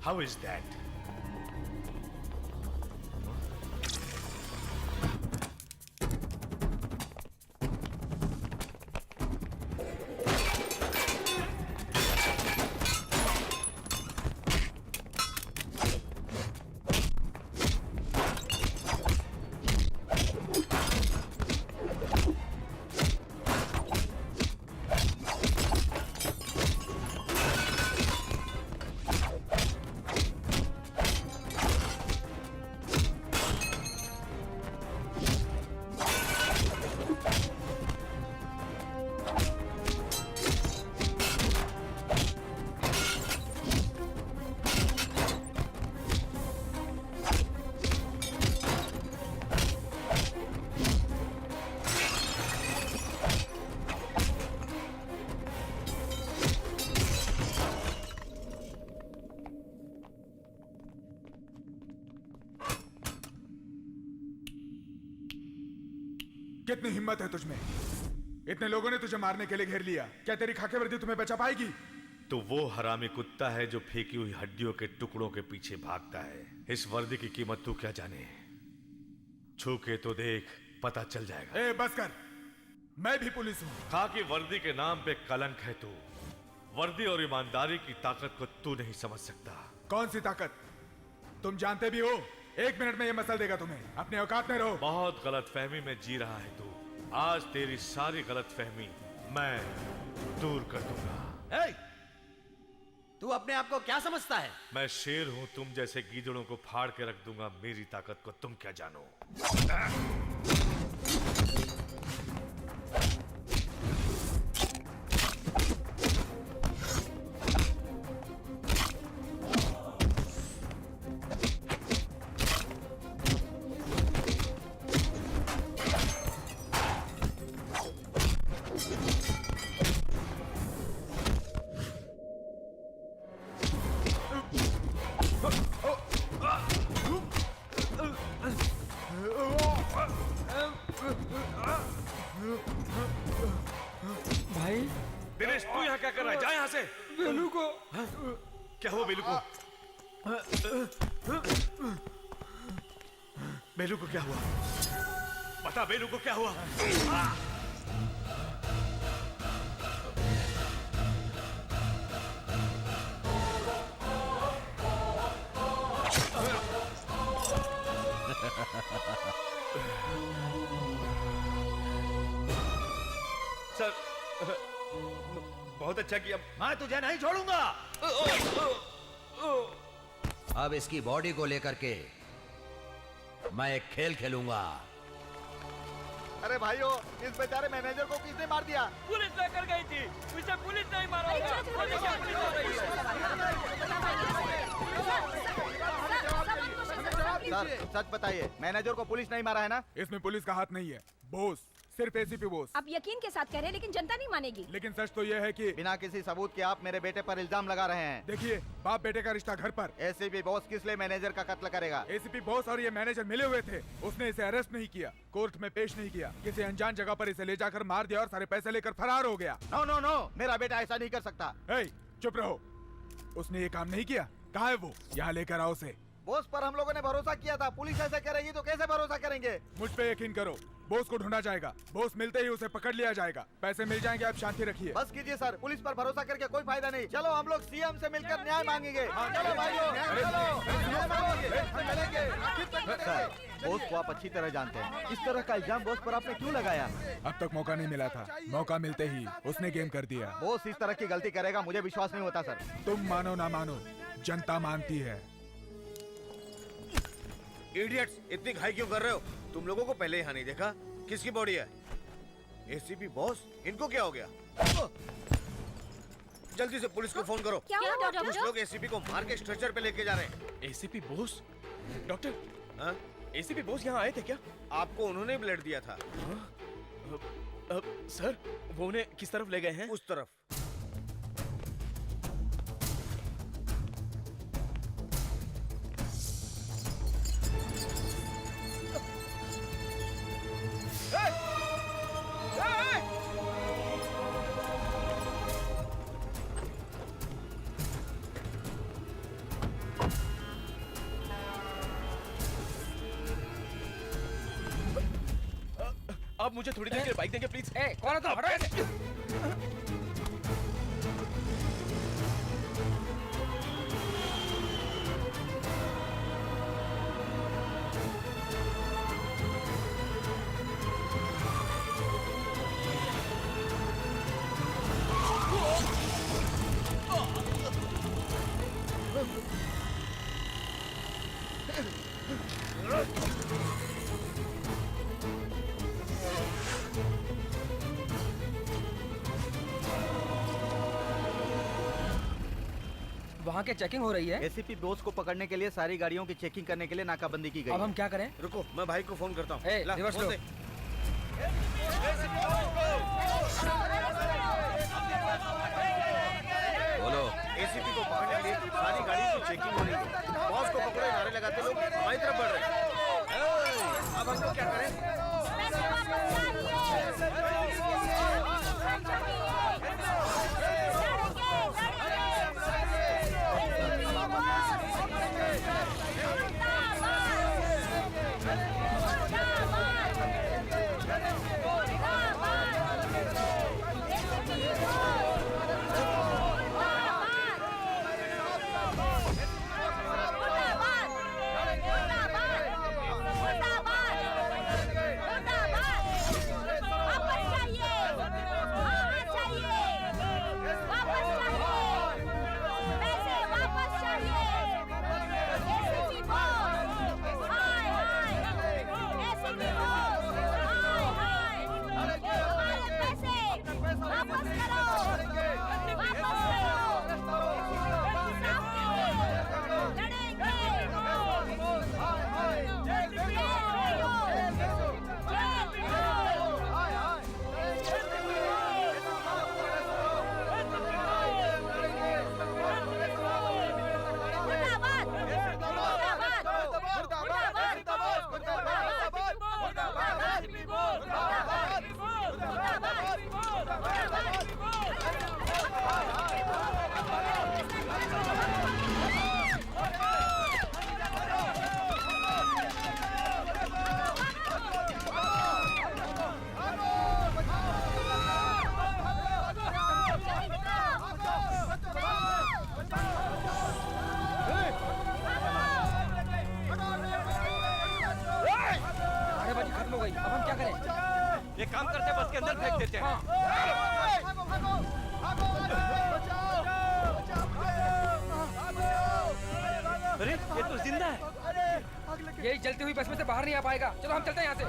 How is that? कितनी हिम्मत है तुझमें? इतने लोगों ने तुझे मारने के लिए घेर लिया, क्या तेरी खाकी वर्दी तुम्हें बचा पाएगी? तो वो हरामी कुत्ता है जो फेंकी हुई हड्डियों के टुकड़ों के पीछे भागता है। इस वर्दी की कीमत तू क्या जाने? छू के तो देख, पता चल जाएगा। ए बस कर, मैं भी पुलिस हूँ। खाकी वर्दी के नाम पे कलंक है तू। वर्दी और ईमानदारी की ताकत को तू नहीं समझ सकता। कौन सी ताकत? तुम जानते भी हो, 1 मिनट में ये मसल देगा तुम्हें। अपने औकात में रहो। बहुत गलत फहमी में जी रहा है तू। आज तेरी सारी गलत फहमी मैं दूर कर दूंगा। तू अपने आप को क्या समझता है? मैं शेर हूं, तुम जैसे गीदड़ों को फाड़ के रख दूंगा। मेरी ताकत को तुम क्या जानो? भाई दिनेश, तू यहाँ क्या कर रहा है? जा यहाँ से। बेलू को क्या हुआ? बेलू को? बेलू को क्या हुआ? बता, बेलू को क्या हुआ? सर, बहुत अच्छा किया। मैं तुझे नहीं छोड़ूंगा। अब इसकी बॉडी को लेकर के मैं एक खेल खेलूंगा। अरे भाइयों, इस बेचारे मैनेजर को किसने मार दिया? पुलिस लेकर गई थी, उसे पुलिस नहीं मारा होगा। सर, सच बताइए, मैनेजर को पुलिस नहीं मारा है ना? इसमें पुलिस का हाथ नहीं है बोस, सिर्फ एसीपी बोस। आप यकीन के साथ कह रहे हैं, लेकिन जनता नहीं मानेगी। लेकिन सच तो यह है कि बिना किसी सबूत के आप मेरे बेटे पर इल्जाम लगा रहे हैं। देखिए, बाप बेटे का रिश्ता घर पर। एसीपी बॉस किस लिए मैनेजर का कत्ल करेगा? एसीपी बॉस और ये मैनेजर मिले हुए थे। उसने इसे अरेस्ट नहीं किया, कोर्ट में पेश नहीं किया, किसी अनजान जगह पर इसे ले जाकर मार दिया और सारे पैसे लेकर फरार हो गया। नो नो नो, मेरा बेटा ऐसा नहीं कर सकता। चुप रहो, उसने ये काम नहीं किया। कहाँ है वो? यहाँ लेकर आओ उसे। बॉस पर हम लोगों ने भरोसा किया था, पुलिस ऐसा करेगी तो कैसे भरोसा करेंगे? मुझ पे यकीन करो, बॉस को ढूंढा जाएगा। बॉस मिलते ही उसे पकड़ लिया जाएगा, पैसे मिल जाएंगे। आप शांति रखिए। बस कीजिए सर, पुलिस पर भरोसा करके कोई फायदा नहीं। चलो हम लोग सीएम से मिलकर न्याय मांगेंगे। चलो भाइयों, चलो। बॉस को आप अच्छी तरह जानते हैं, इस तरह का इल्जाम बॉस पर आपने क्यों लगाया? अब तक मौका नहीं मिला था, मौका मिलते ही उसने गेम कर दिया। बॉस इस तरह की गलती करेगा मुझे विश्वास नहीं होता सर। तुम मानो ना मानो, जनता मानती है। इडियट्स, इतनी घाई क्यों कर रहे हो? तुम लोगों को पहले यहाँ नहीं देखा? किसकी बॉडी है? ACP boss? इनको क्या हो गया? जल्दी से पुलिस को फोन करो। क्या हुआ डॉक्टर? कुछ लोग एसीपी को मार के स्ट्रेचर पे लेके जा रहे हैं। एसीपी बोस? डॉक्टर, हाँ? एसीपी बोस यहाँ आए थे क्या? आपको उन्होंने ब्लड दिया था। सर, वो उन्हें किस तरफ ले गए हैं? उस तरफ। आप मुझे थोड़ी देर के लिए बाइक देंगे प्लीज? कौन है तुम? हटो ऐसे। वहाँ क्या चेकिंग हो रही है? एसीपी बोस को पकड़ने के लिए सारी गाड़ियों की चेकिंग करने के लिए नाकाबंदी की गई। अब हम क्या करें? रुको, मैं भाई को फोन करता हूँ। रिवर्स लो। बोलो। एसीपी को पकड़ने के लिए सारी गाड़ियों की चेकिंग हो रही है। बॉस को पकड़ो, नारे लगाते लोग हमारी तरफ बढ़ रहे हैं। अब हम लोग क्या करें? खत्म हो गई। अब हम क्या करें? एक काम करते हैं, बस के अंदर फेंक देते हैं। अरे ये तो जिंदा है। यही जलती हुई बस में से बाहर नहीं आ पाएगा। चलो हम चलते हैं यहाँ से।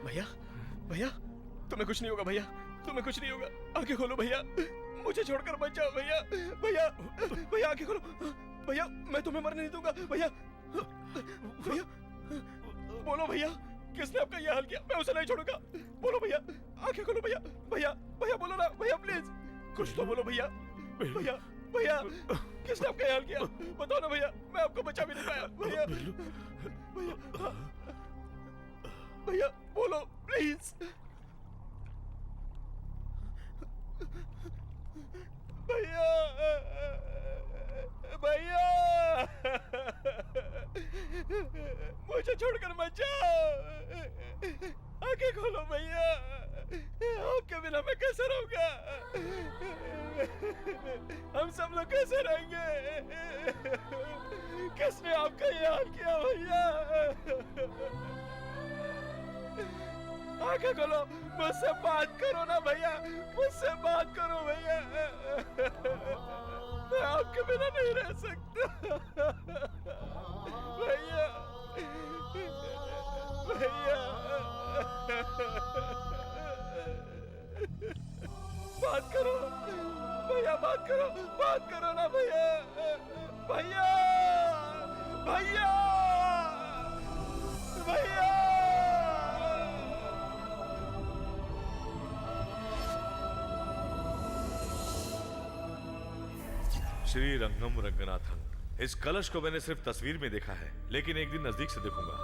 भैया भैया तुम्हें कुछ नहीं होगा भैया, तुम्हें कुछ नहीं होगा। आंखें खोलो भैया, मुझे छोड़कर मत जाओ भैया। भैया भैया आंखें खोलो भैया, मैं तुम्हें मरने नहीं दूंगा भैया। भैया बोलो भैया, किसने आपका यह हाल किया? मैं उसे नहीं छोड़ूंगा। बोलो भैया, आंखें खोलो भैया। भैया भैया बोलो ना भैया, प्लीज कुछ तो बोलो भैया। भैया भैया किसने आपका यह हाल किया? बताओ ना भैया, मैं आपको बचा भी नहीं पाया भैया। भैया भैया बोलो प्लीज। भैया भैया मुझे छोड़कर मत जाओ। आंखें खोलो भैया, आपके बिना मैं कैसे रहूंगा? हम सब लोग कैसे रहेंगे? किसने आपका ये हाल किया भैया? आंखें खोलो, मुझसे बात करो ना भैया, मुझसे बात करो भैया। मैं आपके बिना नहीं रह सकता भैया। भैया बात करो ना भैया, भैया, भैया, भैया। श्री रंगम रंगनाथन, इस कलश को मैंने सिर्फ तस्वीर में देखा है, लेकिन एक दिन नजदीक से देखूंगा।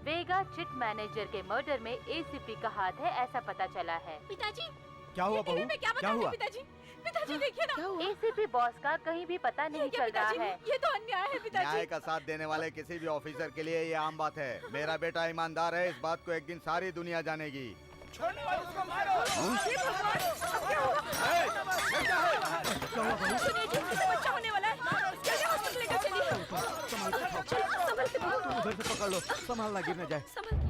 वेगा चिट मैनेजर के मर्डर में एसीपी का हाथ है, ऐसा पता चला है। पिताजी क्या हुआ बहू? क्या हुआ? पिताजी, पिताजी देखिए ना। एसीपी बॉस का कहीं भी पता नहीं चल रहा है। ये तो अन्याय है पिताजी। न्याय का साथ देने वाले किसी भी ऑफिसर के लिए ये आम बात है। मेरा बेटा ईमानदार है, इस बात को एक दिन सारी दुनिया जानेगी। छोड़ने वाले उसको मारो। सुनिए जी, इसे बच्चा होने वाला है। जल्दी हॉस्पिटल लेकर चलिए। संभल के उधर से पकड़ लो, संभालना गिर न जाए। संभल के।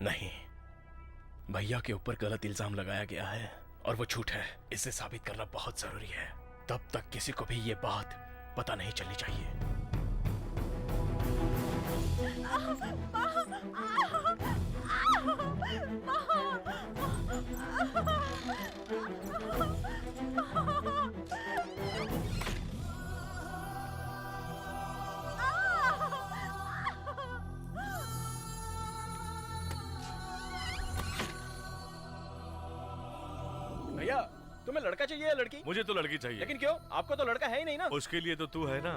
नहीं, भैया के ऊपर गलत इल्जाम लगाया गया है और वो झूठ है। इसे साबित करना बहुत जरूरी है। तब तक किसी को भी ये बात पता नहीं चलनी चाहिए। भैया, तुम्हें लड़का चाहिए या लड़की? मुझे तो लड़की चाहिए। लेकिन क्यों? आपको तो लड़का है ही नहीं ना। उसके लिए तो तू है ना।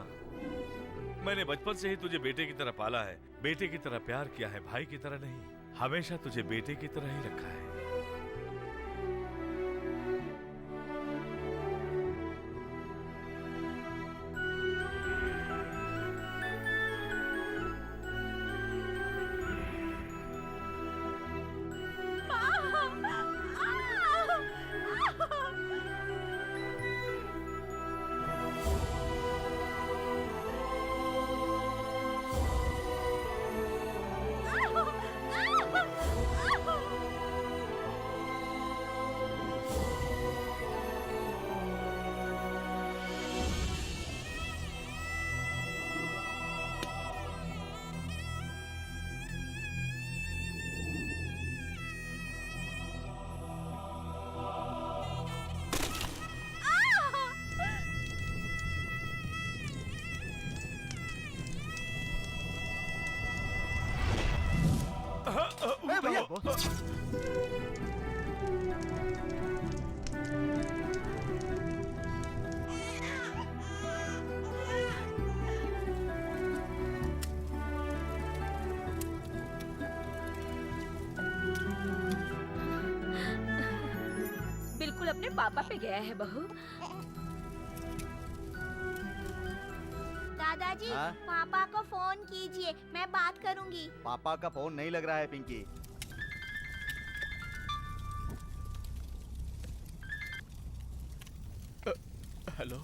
मैंने बचपन से ही तुझे बेटे की तरह पाला है, बेटे की तरह प्यार किया है, भाई की तरह नहीं। हमेशा तुझे बेटे की तरह ही रखा है। बिल्कुल अपने पापा पे गया है बहू। दादाजी, हाँ? पापा को फोन कीजिए, मैं बात करूंगी। पापा का फोन नहीं लग रहा है पिंकी। हेलो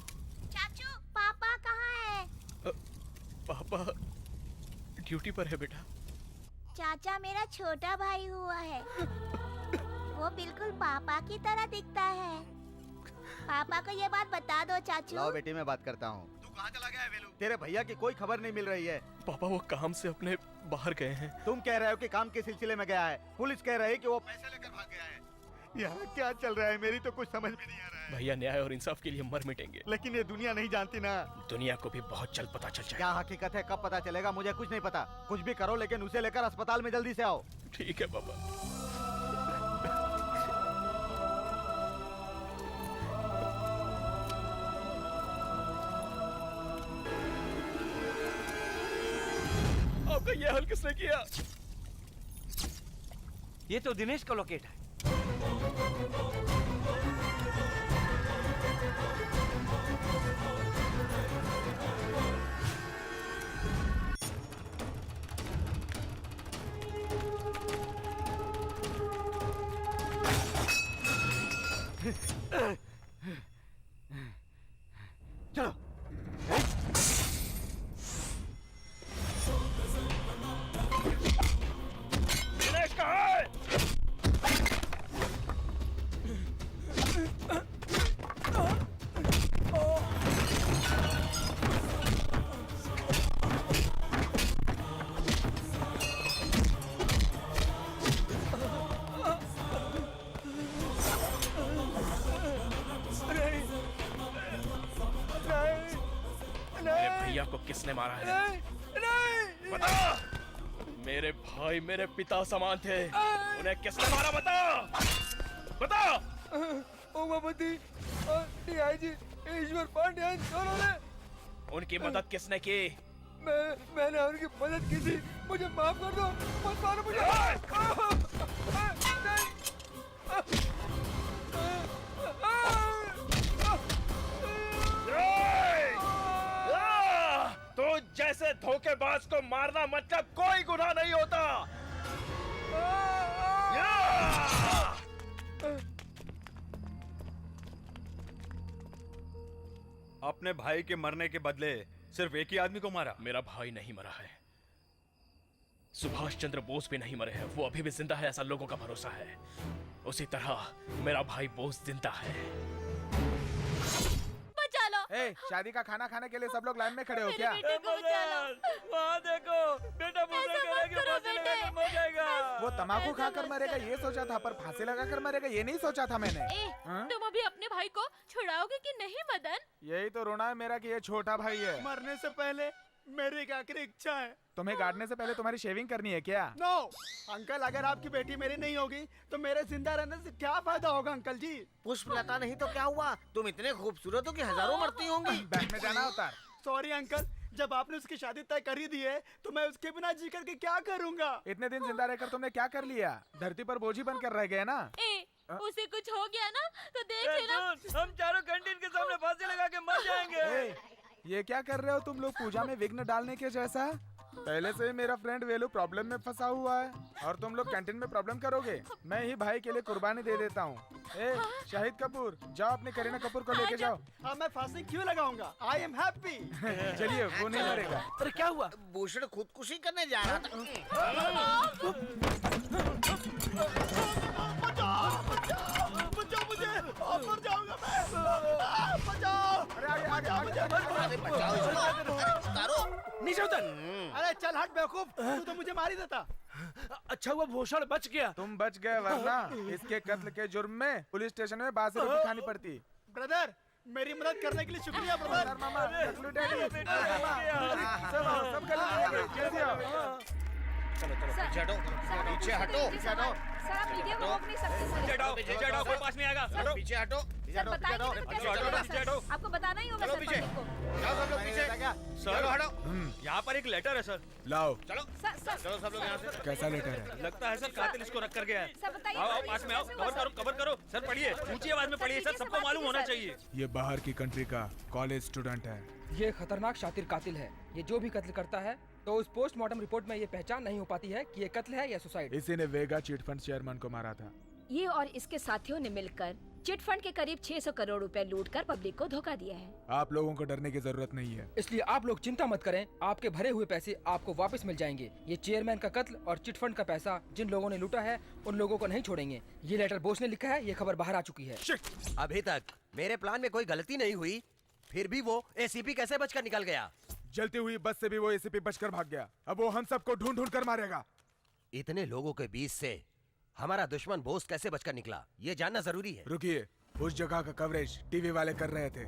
चाचू, पापा कहाँ है? पापा ड्यूटी पर है बेटा। चाचा मेरा छोटा भाई हुआ है। वो बिल्कुल पापा की तरह दिखता है। पापा को ये बात बता दो चाचू। लाओ बेटी, मैं बात करता हूँ। तू कहाँ चला गया है वेलू? तेरे भैया की कोई खबर नहीं मिल रही है। पापा वो काम से अपने बाहर गए हैं। तुम कह रहे हो कि काम के सिलसिले में गया है, पुलिस कह रही है कि वो पैसे लेकर भाग गया है। यहाँ क्या चल रहा है, मेरी तो कुछ समझ में नहीं आ रहा है। भैया न्याय और इंसाफ के लिए मर मिटेंगे। लेकिन ये दुनिया नहीं जानती ना। दुनिया को भी बहुत जल्द पता चल जाएगा। क्या हकीकत है, कब पता चलेगा, मुझे कुछ नहीं पता। कुछ भी करो, लेकिन उसे लेकर अस्पताल में जल्दी से आओ। ठीक है पापा। आपका यह हल किसने किया? ये तो दिनेश का लोकेट है। चलो। भैया को किसने मारा है? नहीं। बता। मेरे भाई मेरे पिता समान थे, उन्हें किसने मारा? बता बता। उमापति और डीआईजी ईश्वर पांड्यन दोनों ने। उनकी मदद किसने की? मैंने उनकी मदद की थी, मुझे माफ कर दो, मत मारो मुझे। तो जैसे धोखेबाज को मारना मतलब कोई गुनाह नहीं होता। अपने भाई के मरने के बदले सिर्फ एक ही आदमी को मारा? मेरा भाई नहीं मरा है, सुभाष चंद्र बोस भी नहीं मरे हैं, वो अभी भी जिंदा है, ऐसा लोगों का भरोसा है। उसी तरह मेरा भाई बोस जिंदा है। बचा लो। ए, शादी का खाना खाने के लिए सब लोग लाइन में खड़े हो क्या? वहाँ देखो, बेटा मर जाएगा। वो तम्बाकू खाकर मरेगा ये सोचा था, पर फांसी लगाकर मरेगा ये नहीं सोचा था मैंने। तुम अभी अपने भाई को छुड़ाओगे कि नहीं मदन? यही तो रोना है मेरा कि ये छोटा भाई है। मरने से पहले मेरी एक आखिरी इच्छा है। तुम्हें गाड़ने से पहले तुम्हारी शेविंग करनी है क्या? नो अंकल, अगर आपकी बेटी मेरी नहीं होगी तो मेरे जिंदा रहने से क्या फायदा होगा अंकल जी? पुष्पलता नहीं तो क्या हुआ? तुम इतने खूबसूरत हो कि हजारों मरती होंगी। बैंक में जाना होता है। सॉरी अंकल, जब आपने उसकी शादी तय कर ही दी है तो मैं उसके बिना जी करके क्या करूँगा? इतने दिन जिंदा रहकर तुमने क्या कर लिया? धरती पर बोझ ही बनकर रह गए ना। उसे कुछ हो गया ना तो देख लेना। हम चारों कैंटीन के सामने फांसी लगा के मर जाएंगे। ये क्या कर रहे हो तुम लोग? पूजा में विघ्न डालने के जैसा। पहले से ही मेरा फ्रेंड वेलू प्रॉब्लम में फंसा हुआ है और तुम लोग कैंटीन में प्रॉब्लम करोगे। मैं ही भाई के लिए कुर्बानी दे देता हूँ। शाहिद कपूर, जाओ अपने करीना कपूर को लेके जाओ। हाँ, मैं फांसी क्यों लगाऊंगा? I am happy. चलिए, वो नहीं मरेगा। अरे क्या हुआ? भूषण खुदकुशी करने जा रहा था। बचाओ मुझे, मर जाऊंगा मैं। बचाओ। नीचे उतर। अरे चल हट बेवकूफ, तू तो मुझे मार ही देता। अच्छा हुआ भूषण बच गया। तुम बच गए, वरना इसके कत्ल के जुर्म में पुलिस स्टेशन में बासी रोटी खानी पड़ती। ब्रदर, मेरी मदद करने के लिए शुक्रिया ब्रदर। मामा, पीछे हटो, पीछे हटो, पीछे हटो। सर आप मीडिया को रोक नहीं सकते। पीछे हटो, कोई पास नहीं आएगा। पीछे हटो, सर बताइए तो कैसे होगा सर? आपको बताना ही होगा सर पब्लिक को। जाओ सब लोग पीछे। चलो हटो। यहाँ पर एक लेटर है सर। लाओ। चलो चलो सब लोग यहाँ से। कैसा लेटर है? लगता है सर कातिल इसको रख कर गया है। सर बताइए। आओ पास में आओ, कवर करो सर, पढ़िए ऊंची आवाज में पढ़िए सर, सबको मालूम होना चाहिए। ये बाहर की कंट्री का कॉलेज स्टूडेंट है। ये खतरनाक शातिर कातिल है। ये जो भी कत्ल करता है तो उस पोस्टमार्टम रिपोर्ट में ये पहचान नहीं हो पाती है कि ये कत्ल है या सुसाइड। इसी ने वेगा चिट फंड चेयरमैन को मारा था। ये और इसके साथियों ने मिलकर चिट फंड के करीब 600 करोड़ रुपए लूटकर पब्लिक को धोखा दिया है। आप लोगों को डरने की जरूरत नहीं है। इसलिए आप लोग चिंता मत करें, आपके भरे हुए पैसे आपको वापस मिल जाएंगे। ये चेयरमैन का कत्ल और चिट फंड का पैसा जिन लोगों ने लूटा है उन लोगों को नहीं छोड़ेंगे। ये लेटर बोस ने लिखा है, ये खबर बाहर आ चुकी है। अभी तक मेरे प्लान में कोई गलती नहीं हुई, फिर भी वो एसीपी कैसे बचकर निकल गया? जलती हुई बस से भी वो एसीपी बचकर भाग गया। अब वो हम सबको ढूंढ ढूंढ कर मारेगा। इतने लोगों के बीच से हमारा दुश्मन बोस कैसे बचकर निकला, ये जानना जरूरी है। रुकिए, उस जगह का कवरेज टीवी वाले कर रहे थे।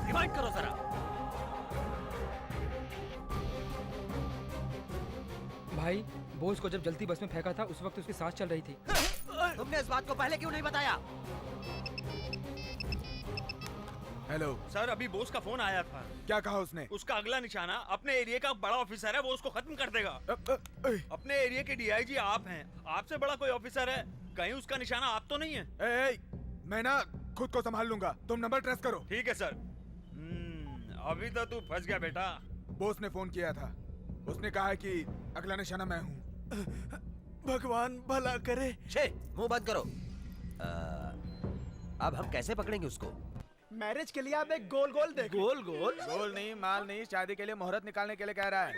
रिवाइंड करो जरा। भाई, बोस को जब जल्दी बस में फेंका था उस वक्त उसकी सांस चल रही थी। तुमने इस बात को पहले क्यों नहीं बताया? हेलो सर, अभी बोस का फोन आया था। क्या कहा उसने? उसका अगला निशाना अपने एरिया का बड़ा ऑफिसर है, वो उसको खत्म कर देगा। अपने एरिया के डीआईजी आप हैं, आपसे बड़ा कोई ऑफिसर है, कहीं उसका निशाना आप तो नहीं है? मैं ना खुद को संभाल लूंगा, तुम नंबर ट्रेस करो। ठीक है सर। अभी तो तू फंस गया बेटा। बोस ने फोन किया था, उसने कहा कि अगला निशाना मैं हूँ। भगवान भला करे। मुंह बंद करो। अब हम कैसे पकड़ेंगे उसको? मैरिज के लिए आप एक गोल गोल देखो। गोल गोल? गोल नहीं, माल नहीं, शादी के लिए मुहूर्त निकालने के लिए कह रहा है।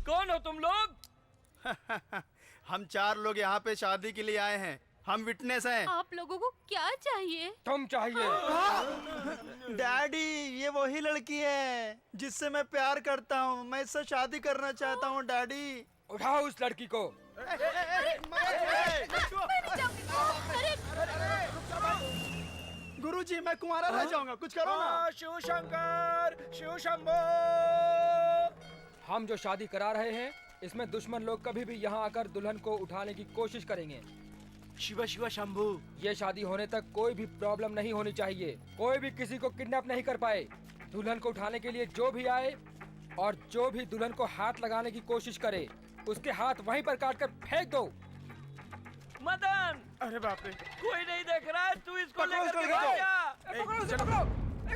कौन हो तुम लोग? हम 4 लोग यहाँ पे शादी के लिए आए हैं। हम विटनेस हैं। आप लोगों को क्या चाहिए? तुम चाहिए। डैडी, ये वही लड़की है जिससे मैं प्यार करता हूँ। मैं इससे शादी करना चाहता हूँ डैडी। उठाओ उस लड़की को। गुरुजी, मैं कुंवारा रह जाऊंगा, कुछ करो ना। शिव शंकर, शिव शंभो। हम जो शादी करा रहे हैं इसमें दुश्मन लोग कभी भी यहाँ आकर दुल्हन को उठाने की कोशिश करेंगे। शिव शिव शंभू। ये शादी होने तक कोई भी प्रॉब्लम नहीं होनी चाहिए। कोई भी किसी को किडनैप नहीं कर पाए। दुल्हन को उठाने के लिए जो भी आए और जो भी दुल्हन को हाथ लगाने की कोशिश करे उसके हाथ वहीं पर काट कर फेंक दो। मदन, अरे बाप रे, कोई नहीं देख रहा है, तू इसको पकड़ो, लेकर इसको के भाग जा। पकड़ो उसे, पकड़ो।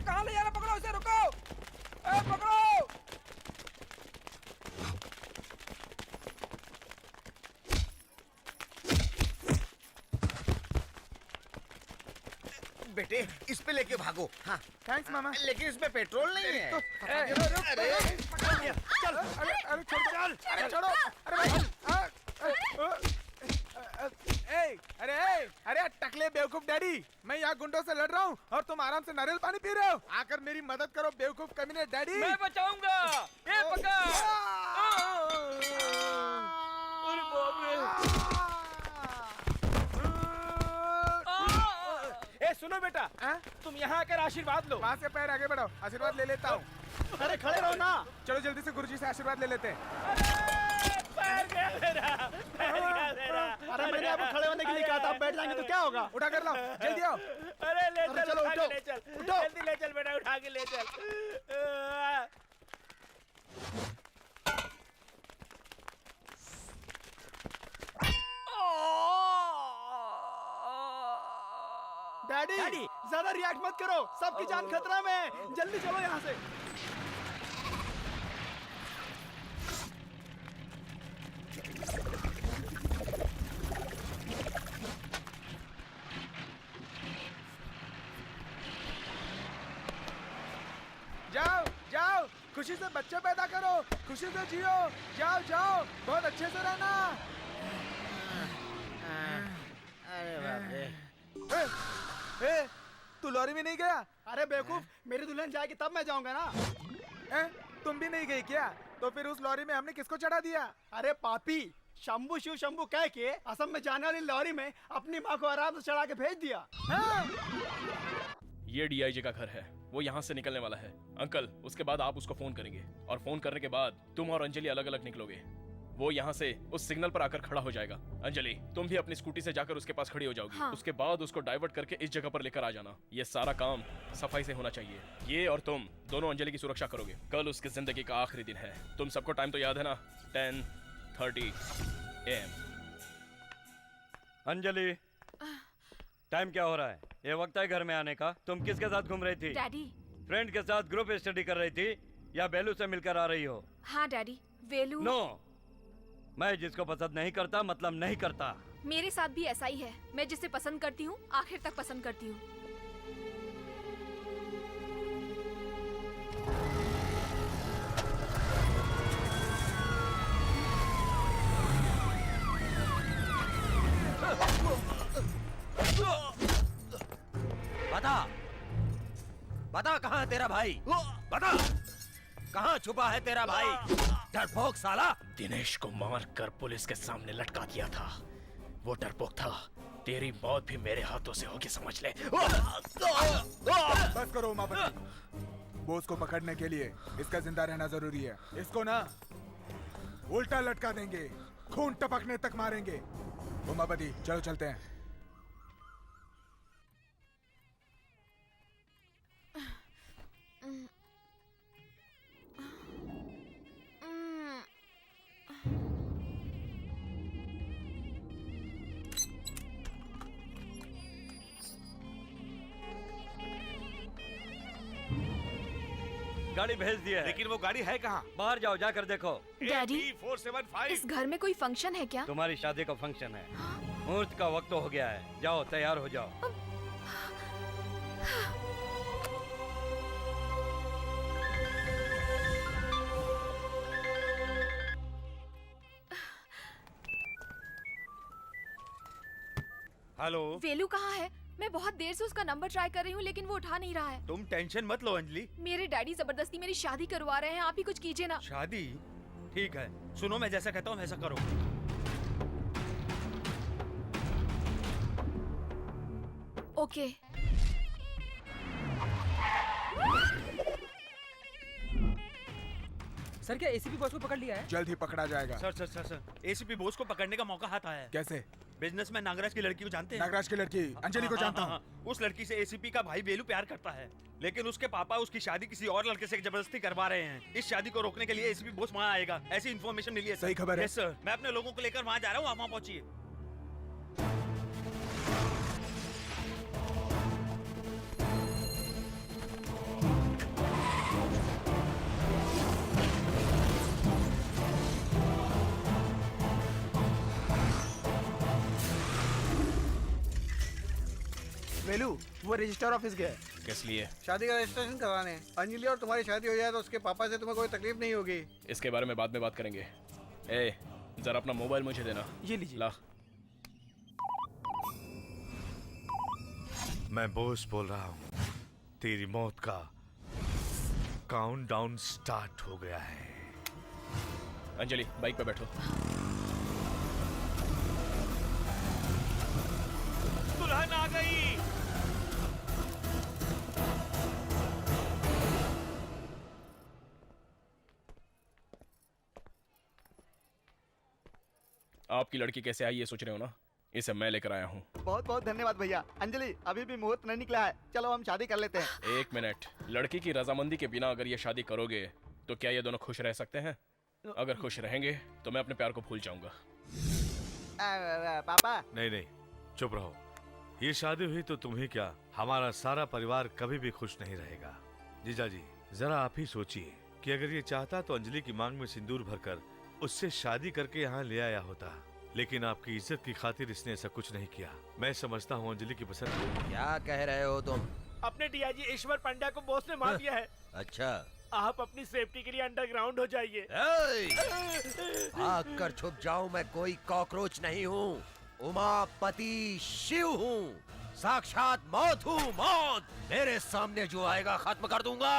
कहाँ ले जा रहा? पकड़ो उसे, रुको। पकड़ो। बेटे, इस पे लेके भागो। हाँ, थैंक्स मामा। लेकिन इसमें पेट्रोल नहीं है। अरे चल, अरे छोड़ो, अरे छोड़ो, अरे भाई। अरे टकले बेवकूफ डैडी, मैं यहाँ गुंडों से लड़ रहा हूँ और तुम आराम से नारियल पानी पी रहे हो। आकर मेरी मदद करो बेवकूफ कमीने डैडी। मैं बचाऊंगा। ये पकड़। अरे बाप रे। ए सुनो बेटा, तुम यहाँ आकर आशीर्वाद लो। वहाँ से पैर आगे बढ़ाओ, आशीर्वाद ले लेता हूँ। अरे खड़े रहो ना। चलो जल्दी से गुरुजी से आशीर्वाद ले लेते हैं। पैर गया मेरा, पैर गया मेरा। अरे मैंने आपको खड़े होने के लिए कहा था, आप बैठ जाएंगे तो क्या होगा? उठा कर लाओ, जल्दी आओ। अरे ले चल, चलो, उठा के उठो, ले चल, उठो। जल्दी ले चल बेटा, उठा के ले चल। डैडी, ज्यादा रिएक्ट मत करो, सबकी जान खतरा में है। जल्दी चलो यहाँ से। जाओ जाओ, खुशी से बच्चे पैदा करो, खुशी से जियो। जाओ जाओ, बहुत अच्छे से रहना। अरे बाप रे। ए, तू लॉरी में नहीं गया? अरे बेवकूफ, मेरी दुल्हन जाएगी तब मैं जाऊंगा ना। तुम भी नहीं गई क्या? तो फिर उस लॉरी में हमने किसको चढ़ा दिया? अरे पापी, शंभू शिव शंभू कह के असम में जाने वाली लॉरी में अपनी माँ को आराम से चढ़ा के भेज दिया। ये डीआईजी का घर है, वो यहाँ से निकलने वाला है। अंकल, उसके बाद आप उसको फोन करेंगे और फोन करने के बाद तुम और अंजलि अलग अलग निकलोगे। वो यहाँ से उस सिग्नल पर आकर खड़ा हो जाएगा। अंजलि, तुम भी अपनी स्कूटी से जाकर उसके पास खड़ी हो जाओगी। हाँ। उसके बाद उसको डाइवर्ट करके इस जगह पर लेकर आ जाना। ये सारा काम सफाई से होना चाहिए। ये और तुम दोनों अंजलि की सुरक्षा करोगे। कल उसकी जिंदगी का आखिरी दिन है। तुम सबको टाइम तो याद है ना? 10:30 AM। अंजलि, टाइम क्या हो रहा है? ये वक्त है घर में आने का। तुम किसके साथ घूम रही थी? डैडी। फ्रेंड के साथ ग्रुप स्टडी कर रही थी या बेलू से मिलकर आ रही हो? हाँ डैडी, वेलू। नो, मैं जिसको पसंद नहीं करता मतलब नहीं करता। मेरे साथ भी ऐसा ही है। मैं जिसे पसंद करती हूँ आखिर तक पसंद करती हूँ। बता, बता कहाँ है तेरा भाई? बता, कहाँ छुपा है तेरा भाई? डरपोक साला! दिनेश को मार कर पुलिस के सामने लटका दिया था। वो डरपोक था। तेरी मौत भी मेरे हाथों से होगी, समझ ले। बस करो उमापति, बोस को पकड़ने के लिए इसका जिंदा रहना जरूरी है। इसको ना उल्टा लटका देंगे, खून टपकने तक मारेंगे। उमापति, चलो चलते हैं। गाड़ी भेज दिया है। लेकिन वो गाड़ी है कहाँ? बाहर जाओ, जाकर देखो। डैडी, 475। इस घर में कोई फंक्शन है क्या? तुम्हारी शादी का फंक्शन है। मुहूर्त का वक्त हो गया है। जाओ, तैयार हो जाओ। हेलो। वेलू कहाँ है? मैं बहुत देर से उसका नंबर ट्राई कर रही हूँ लेकिन वो उठा नहीं रहा है। तुम टेंशन मत लो अंजलि। मेरे डैडी जबरदस्ती मेरी शादी करवा रहे हैं, आप ही कुछ कीजिए ना। शादी? ठीक है, सुनो मैं जैसा कहता हूँ वैसा करो। ओके। सर क्या एसीपी बॉस को पकड़ लिया है? जल्द ही पकड़ा जाएगा। सर एसीपी बोस को पकड़ने का मौका हाथ आया है। कैसे? बिजनेसमैन नागराज की लड़की को जानते हैं? नागराज की लड़की अंजलि को जानता हूँ। उस लड़की से एसीपी का भाई वेलू प्यार करता है, लेकिन उसके पापा उसकी शादी किसी और लड़के से जबरदस्ती करवा रहे हैं। इस शादी को रोकने के लिए एसीपी बोस वहाँ आएगा, ऐसी इन्फॉर्मेशन मिली है। सही खबर है? यस सर, मैं अपने लोगों को लेकर वहाँ जा रहा हूँ, आप वहाँ पहुँचिए। वेलू वो रजिस्टर ऑफिस गया है। किस लिए? शादी का रजिस्ट्रेशन करवाने। अंजलि और तुम्हारी शादी हो जाए तो उसके पापा से तुम्हें कोई तकलीफ नहीं होगी। इसके बारे में बाद में बात करेंगे। ए, जरा अपना मोबाइल मुझे देना। ये लीजिए। ला। मैं बोस बोल रहा हूँ। तेरी मौत का काउंटडाउन स्टार्ट हो गया है। अंजलि बाइक पे बैठो। दुल्हन आ गई। आपकी लड़की कैसे आई ये सोच रहे हो ना? इसे मैं लेकर आया हूँ। बहुत बहुत धन्यवाद भैया। अंजलि अभी भी मुहूर्त नहीं निकला है, चलो हम शादी कर लेते हैं। एक मिनट, लड़की की रजामंदी के बिना अगर ये शादी करोगे तो क्या ये दोनों खुश रह सकते हैं? अगर खुश रहेंगे तो मैं अपने प्यार को भूल जाऊंगा। पापा नहीं, चुप रहो। ये शादी हुई तो तुम्हें क्या, हमारा सारा परिवार कभी भी खुश नहीं रहेगा। जीजा जी जरा आप ही सोचिए कि अगर ये चाहता तो अंजलि की मांग में सिंदूर भरकर उससे शादी करके यहाँ ले आया होता, लेकिन आपकी इज्जत की खातिर इसने ऐसा कुछ नहीं किया। मैं समझता हूँ अंजलि की पसंद। क्या कह रहे हो तुम? अपने डीआईजी ईश्वर पंड्या को बॉस ने मार दिया है। अच्छा, आप अपनी सेफ्टी के लिए अंडरग्राउंड हो जाइए। भाग कर छुप जाऊं, मैं कोई कॉकरोच नहीं हूँ। उमापति शिव हूँ, साक्षात मौत हूँ। मौत मेरे सामने जो आएगा खत्म कर दूंगा।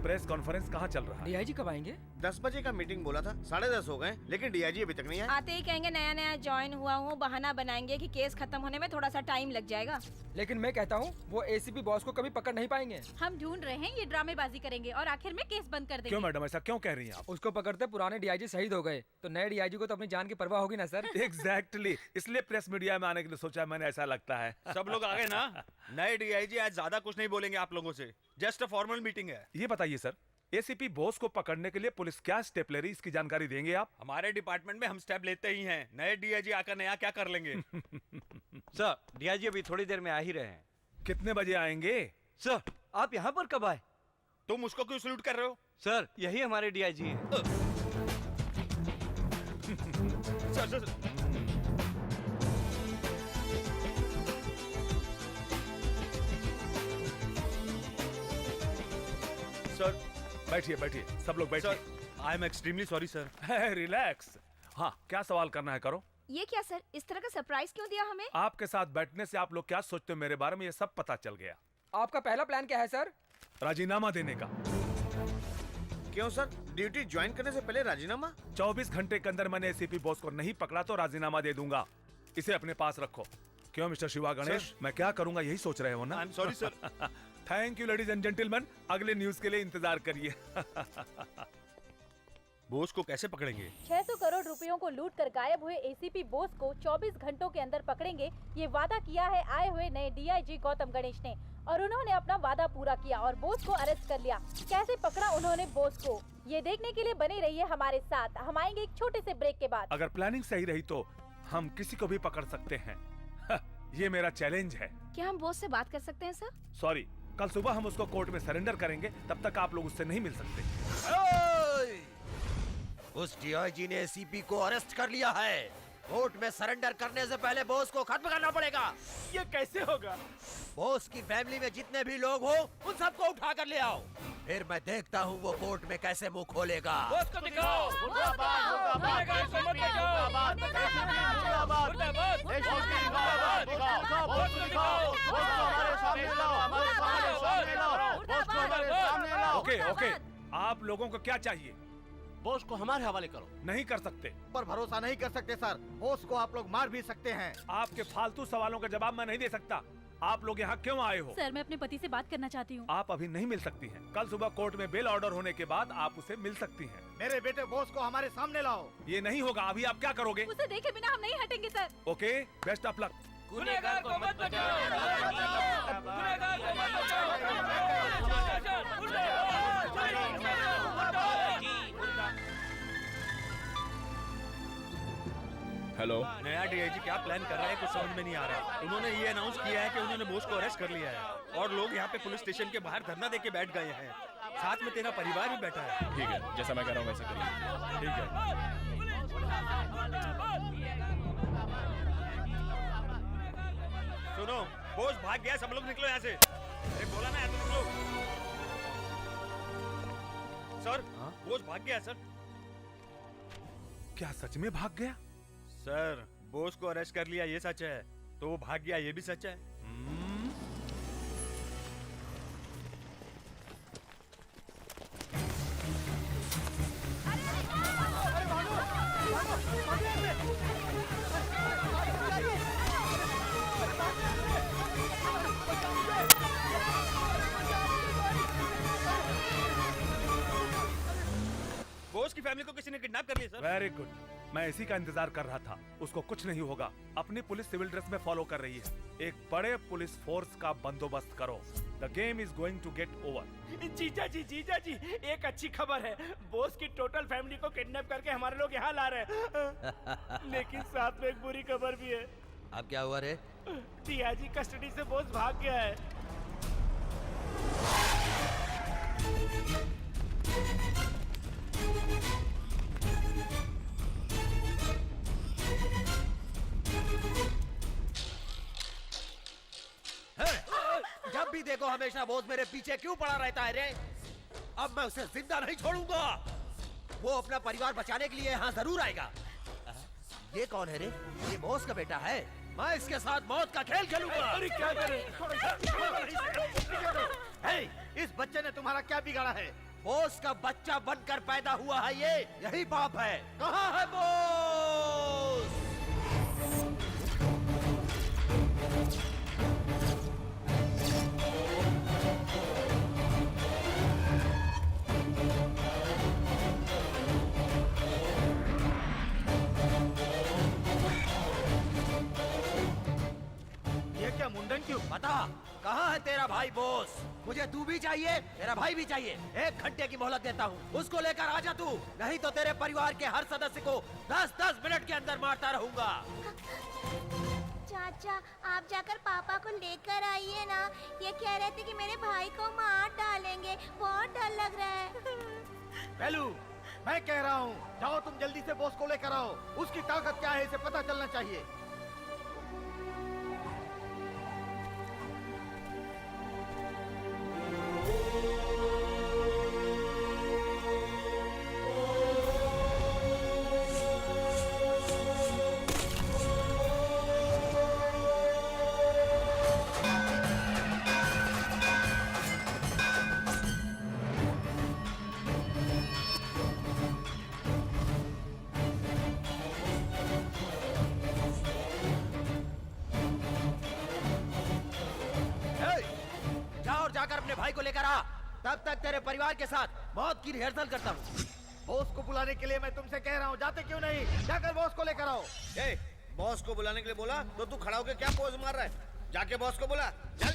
प्रेस कॉन्फ्रेंस कहाँ चल रहा है? डीआईजी कब आएंगे? 10 बजे का मीटिंग बोला था, 10:30 हो गए, लेकिन डीआईजी अभी तक नहीं आया। आते ही कहेंगे नया नया ज्वाइन हुआ हूँ, बहाना बनाएंगे कि केस खत्म होने में थोड़ा सा टाइम लग जाएगा। लेकिन मैं कहता हूँ वो एसीपी बॉस को कभी पकड़ नहीं पाएंगे। हम ढूंढ रहे हैं, ये ड्रामेबाजी करेंगे और आखिर में केस बंद कर देंगे। क्यों मैडम, ऐसा क्यों कह रही हैं आप? उसको पकड़ते पुराने डीआईजी शहीद हो गए तो नए डीआईजी को तो अपनी जान की परवाह होगी ना सर। एग्जैक्टली, इसलिए प्रेस मीडिया में आने के लिए सोचा मैंने, ऐसा लगता है। सब लोग आ गए ना? नए डीआईजी आज ज्यादा कुछ नहीं बोलेंगे आप लोगों से, जस्ट अ फॉर्मल मीटिंग है। ये बताइए सर, एसीपी बोस को पकड़ने के लिए पुलिस क्या स्टेप ले रही, इसकी जानकारी देंगे आप? हमारे डिपार्टमेंट में हम स्टेप लेते ही हैं, नए डीआईजी आकर नया क्या कर लेंगे? सर डीआईजी अभी थोड़ी देर में आ ही रहे हैं। कितने बजे आएंगे? सर आप यहाँ पर कब आए? तुम उसको क्यों सल्यूट कर रहे हो? सर यही हमारे डीआईजी हैं। सर सर बैठिए बैठिए, सब लोग बैठिए। I am extremely sorry sir. Relax. हाँ, क्या सवाल करना है करो। ये क्या सर, इस तरह का सरप्राइज क्यों दिया हमें? आपके साथ बैठने से आप लोग क्या सोचते हो मेरे बारे में, ये सब पता चल गया। आपका पहला प्लान क्या है सर? राजीनामा देने का। क्यों सर, ड्यूटी ज्वाइन करने से पहले राजीनामा? 24 घंटे के अंदर मैंने एसीपी बॉस को नहीं पकड़ा तो राजीनामा दे दूंगा। इसे अपने पास रखो। क्यों मिस्टर शिवा गणेश, मैं क्या करूंगा यही सोच रहे हो ना? I am sorry sir. Thank you ladies and gentleman, अगले न्यूज के लिए इंतजार करिए। बोस को कैसे पकड़ेंगे? 600 करोड़ रुपयों को लूट कर गायब हुए एसीपी बोस को 24 घंटों के अंदर पकड़ेंगे, ये वादा किया है आए हुए नए डीआईजी गौतम गणेश ने, और उन्होंने अपना वादा पूरा किया और बोस को अरेस्ट कर लिया। कैसे पकड़ा उन्होंने बोस को, ये देखने के लिए बने रहिए हमारे साथ। हम आएंगे एक छोटे से ब्रेक के बाद। अगर प्लानिंग सही रही तो हम किसी को भी पकड़ सकते हैं। ये मेरा चैलेंज है। क्या हम बॉस से बात कर सकते हैं सर? सॉरी, कल सुबह हम उसको कोर्ट में सरेंडर करेंगे, तब तक आप लोग उससे नहीं मिल सकते। उस डीआईजी ने एसीपी को अरेस्ट कर लिया है। कोर्ट में सरेंडर करने से पहले बॉस को खत्म करना पड़ेगा। ये कैसे होगा? बॉस की फैमिली में जितने भी लोग हो उन सबको उठा कर ले आओ। फिर मैं देखता हूँ वो कोर्ट में कैसे मुंह खोलेगा। बॉस को दिखाओ। ओके ओके, आप लोगों को क्या चाहिए? बॉस को हमारे हवाले करो। नहीं कर सकते। पर भरोसा नहीं कर सकते सर, बॉस को आप लोग मार भी सकते हैं। आपके फालतू सवालों का जवाब मैं नहीं दे सकता। आप लोग यहाँ क्यों आए हो? सर मैं अपने पति से बात करना चाहती हूँ। आप अभी नहीं मिल सकती हैं। कल सुबह कोर्ट में बेल ऑर्डर होने के बाद आप उसे मिल सकती हैं। मेरे बेटे बॉस को हमारे सामने लाओ। ये नहीं होगा। अभी आप क्या करोगे? उसे देखे बिना हम नहीं हटेंगे sir. Okay, best of luck. गुनहगार को मत बचाओ। गुनहगार को मत हेलो, नया डीआईजी क्या प्लान कर रहा है कुछ समझ में नहीं आ रहा। उन्होंने ये अनाउंस किया है कि उन्होंने बॉस को अरेस्ट कर लिया है और लोग यहाँ पे पुलिस स्टेशन के बाहर धरना देके बैठ गए हैं। साथ में तेरा परिवार भी बैठा है। ठीक है, जैसा मैं कह रहा हूँ वैसा करिए। ठीक है। सुनो, बॉस भाग गया, सब लोग निकलो यहाँ से। अरे बोला ना, यहाँ से निकलो। सर, बॉस भाग गया सर। क्या सच में भाग गया? सर, बॉस को अरेस्ट कर लिया ये सच है, तो वो भाग गया ये भी सच है। बॉस की फैमिली को किसी ने किडनैप कर लिया सर। वेरी गुड, मैं इसी का इंतजार कर रहा था। उसको कुछ नहीं होगा। अपनी पुलिस सिविल ड्रेस में फॉलो कर रही है। एक बड़े पुलिस फोर्स का बंदोबस्त करो। The game is going to get over. जीजा जी, एक अच्छी खबर है। बॉस की टोटल फैमिली को किडनैप करके हमारे लोग यहाँ ला रहे हैं। लेकिन साथ में एक बुरी खबर भी है। अब क्या हुआ रे? डीआईजी कस्टडी से बॉस भाग गया है। जब भी देखो हमेशा बॉस मेरे पीछे क्यों पड़ा रहता है रे? अब मैं उसे जिंदा नहीं छोड़ूंगा। वो अपना परिवार बचाने के लिए यहाँ जरूर आएगा। ये कौन है रे? ये बॉस का बेटा है। मैं इसके साथ मौत का खेल खेलूंगा। अरे क्या करें? इस बच्चे ने तुम्हारा क्या बिगाड़ा है? बॉस का बच्चा बनकर पैदा हुआ है ये, यही पाप है। कहाँ है बॉस? ये क्या मुंडन क्यों? बता, कहाँ है तेरा भाई बॉस? मुझे तू भी चाहिए, तेरा भाई भी चाहिए। 1 घंटे की मोहलत देता हूँ, उसको लेकर आजा तू, नहीं तो तेरे परिवार के हर सदस्य को 10-10 मिनट के अंदर मारता रहूंगा। चाचा, आप जाकर पापा को लेकर आइए ना। ये कह रहे थे कि मेरे भाई को मार डालेंगे। बहुत डर लग रहा है। बेलू, मैं कह रहा हूँ, जाओ तुम जल्दी से बॉस को लेकर आओ। उसकी ताकत क्या है इसे पता चलना चाहिए। जाकर अपने भाई को लेकर आ। तब तक तेरे परिवार के साथ मौत की रिहर्सल करता हूँ। बॉस को बुलाने के लिए मैं तुमसे कह रहा हूँ, जाते क्यों नहीं? जाकर बॉस को लेकर आओ। बॉस को बुलाने के लिए बोला तो तू खड़ा होकर क्या पोज मार रहा है? जाके बॉस को बुला, चल।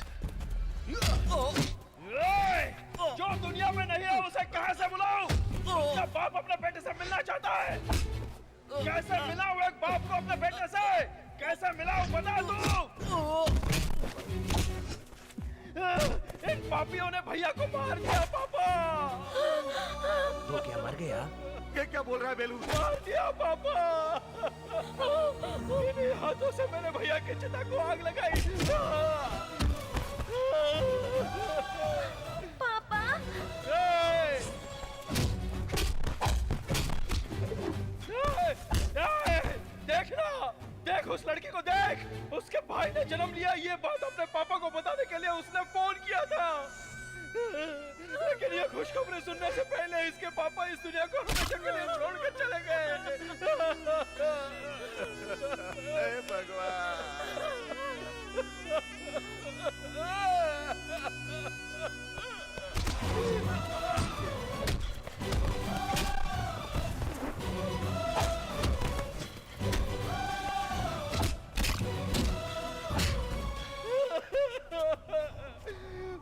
जो दुनिया में नहीं है उसे कहाँ से बुलाऊं? उसका बाप अपने बेटे से मिलना चाहता है। कैसे मिलाऊं एक बाप को अपने बेटे से? कैसे मिलाऊं बता दो। इन पापियों ने भैया को मार दिया पापा। तो क्या मर गया? ये क्या बोल रहा है बेलू? मार दिया पापा। इन्हीं हाथों से मैंने भैया के चिता को आग लगाई। पापा उस लड़की को देख, उसके भाई ने जन्म लिया, ये बात अपने पापा को बताने के लिए उसने फोन किया था। लेकिन ये खुशखबरी सुनने से पहले इसके पापा इस दुनिया को हमेशा के लिए छोड़ कर चले गए। हे भगवान।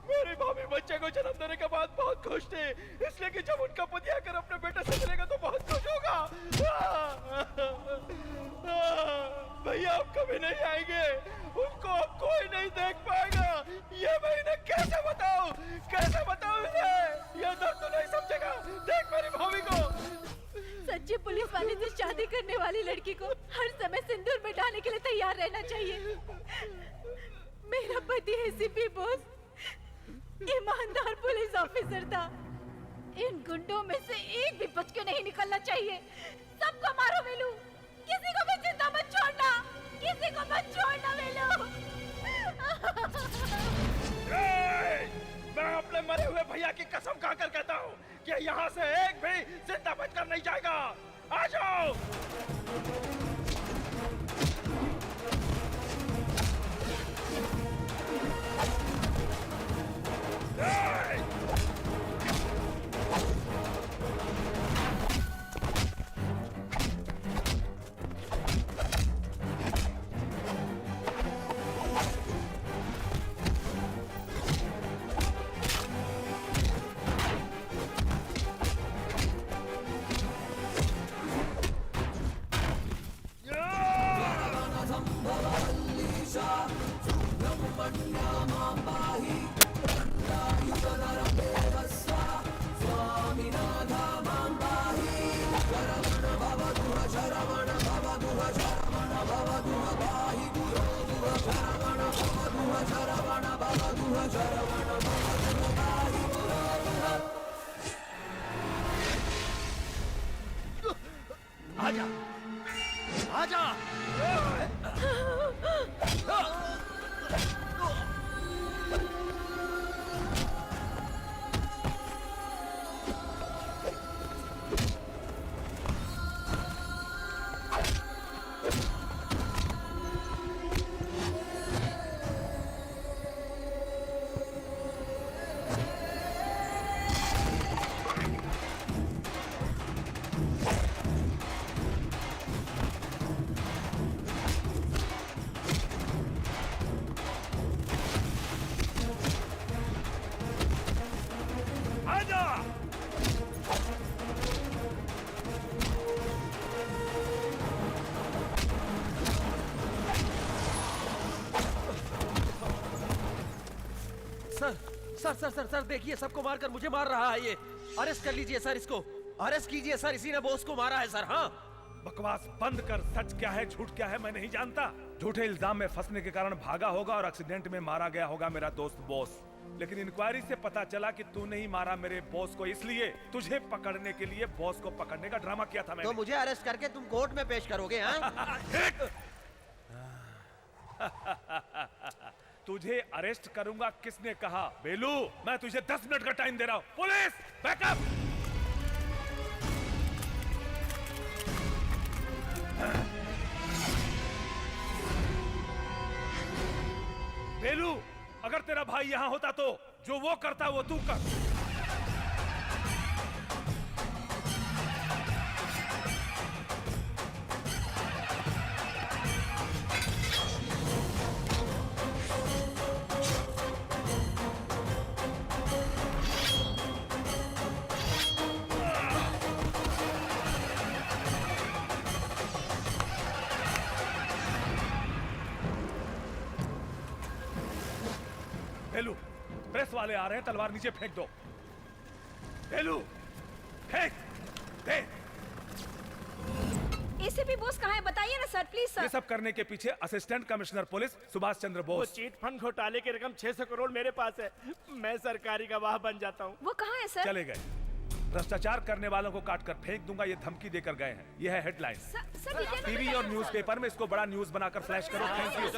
मेरी भाभी बच्चे को जन्म देने के बाद बहुत खुश थी, इसलिए कि जब उनका पति आकर अपने बेटे से मिलेगा तो बहुत खुश होगा। भैया अब कभी नहीं आएंगे, उनको अब कोई नहीं देख पाएगा। ये मैं इन्हें कैसे बताऊं, कैसे बताऊं इन्हें? ये दर्द तो नहीं समझेगा। देख मेरी भाभी को। सच्ची पुलिस वाले से शादी करने वाली लड़की को हर समय सिंदूर मिटाने के लिए तैयार रहना चाहिए। मेरा पति एसीपी बोस ईमानदार पुलिस ऑफिसर था। इन गुंडों में से एक भी बच के नहीं निकलना चाहिए। सबको मारो वेलू, किसी को भी जिंदा मत छोड़ना, किसी को मत छोड़ना वेलू। मैं अपने मरे हुए भैया की कसम खाकर कहता हूँ कि यहाँ से एक भी जिंदा बचकर नहीं जाएगा। आ जाओ। आजा, आजा। सर देखिए, सबको मारकर मुझे मार रहा है ये। अरेस्ट कर लीजिए सर, इसको अरेस्ट कीजिए सर, इसी ने बॉस को मारा है सर। हाँ, बकवास बंद कर। सच क्या है झूठ क्या है मैं नहीं जानता। झूठे इल्जाम में फंसने के कारण भागा होगा और एक्सीडेंट में मारा गया होगा मेरा दोस्त बॉस। लेकिन इंक्वायरी से पता चला कि तू नहीं मारा मेरे बॉस को, इसलिए तुझे पकड़ने के लिए बॉस को पकड़ने का ड्रामा किया था मैंने। तो मुझे अरेस्ट करके तुम कोर्ट में पेश करोगे? तुझे अरेस्ट करूंगा किसने कहा? बेलू, मैं तुझे 10 मिनट का टाइम दे रहा हूं। Police backup. बेलू, अगर तेरा भाई यहां होता तो जो वो करता वो तू कर। बेलू, प्रेस वाले आ रहे हैं, तलवार नीचे फेंक दो। बेलू, फेंक दे। एसीपी बॉस कहाँ है? बताइए ना सर, प्लीज सर। ये सब करने के पीछे assistant commissioner police Subhash Chandra वो बोस। चीट फंड घोटाले की रकम 600 करोड़ मेरे पास है। मैं सरकारी गवाह बन जाता हूँ। वो कहाँ है सर? चले गए। भ्रष्टाचार करने वालों को काट कर फेंक दूंगा, ये धमकी देकर गए हैं। ये है हेडलाइन। टीवी और न्यूज़पेपर में इसको बड़ा न्यूज बनाकर फ्लैश करो। Thank you.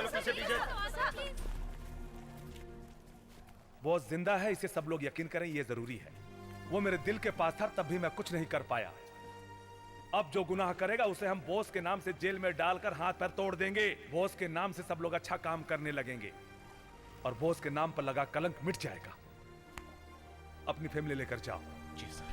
वो जिंदा है, इसे सब लोग यकीन करें, ये जरूरी है। वो मेरे दिल के पास था, तब भी मैं कुछ नहीं कर पाया। अब जो गुनाह करेगा उसे हम बोस के नाम से जेल में डालकर हाथ पैर तोड़ देंगे। बोस के नाम से सब लोग अच्छा काम करने लगेंगे और बोस के नाम पर लगा कलंक मिट जाएगा। अपनी फैमिली लेकर जाओ। जी सर।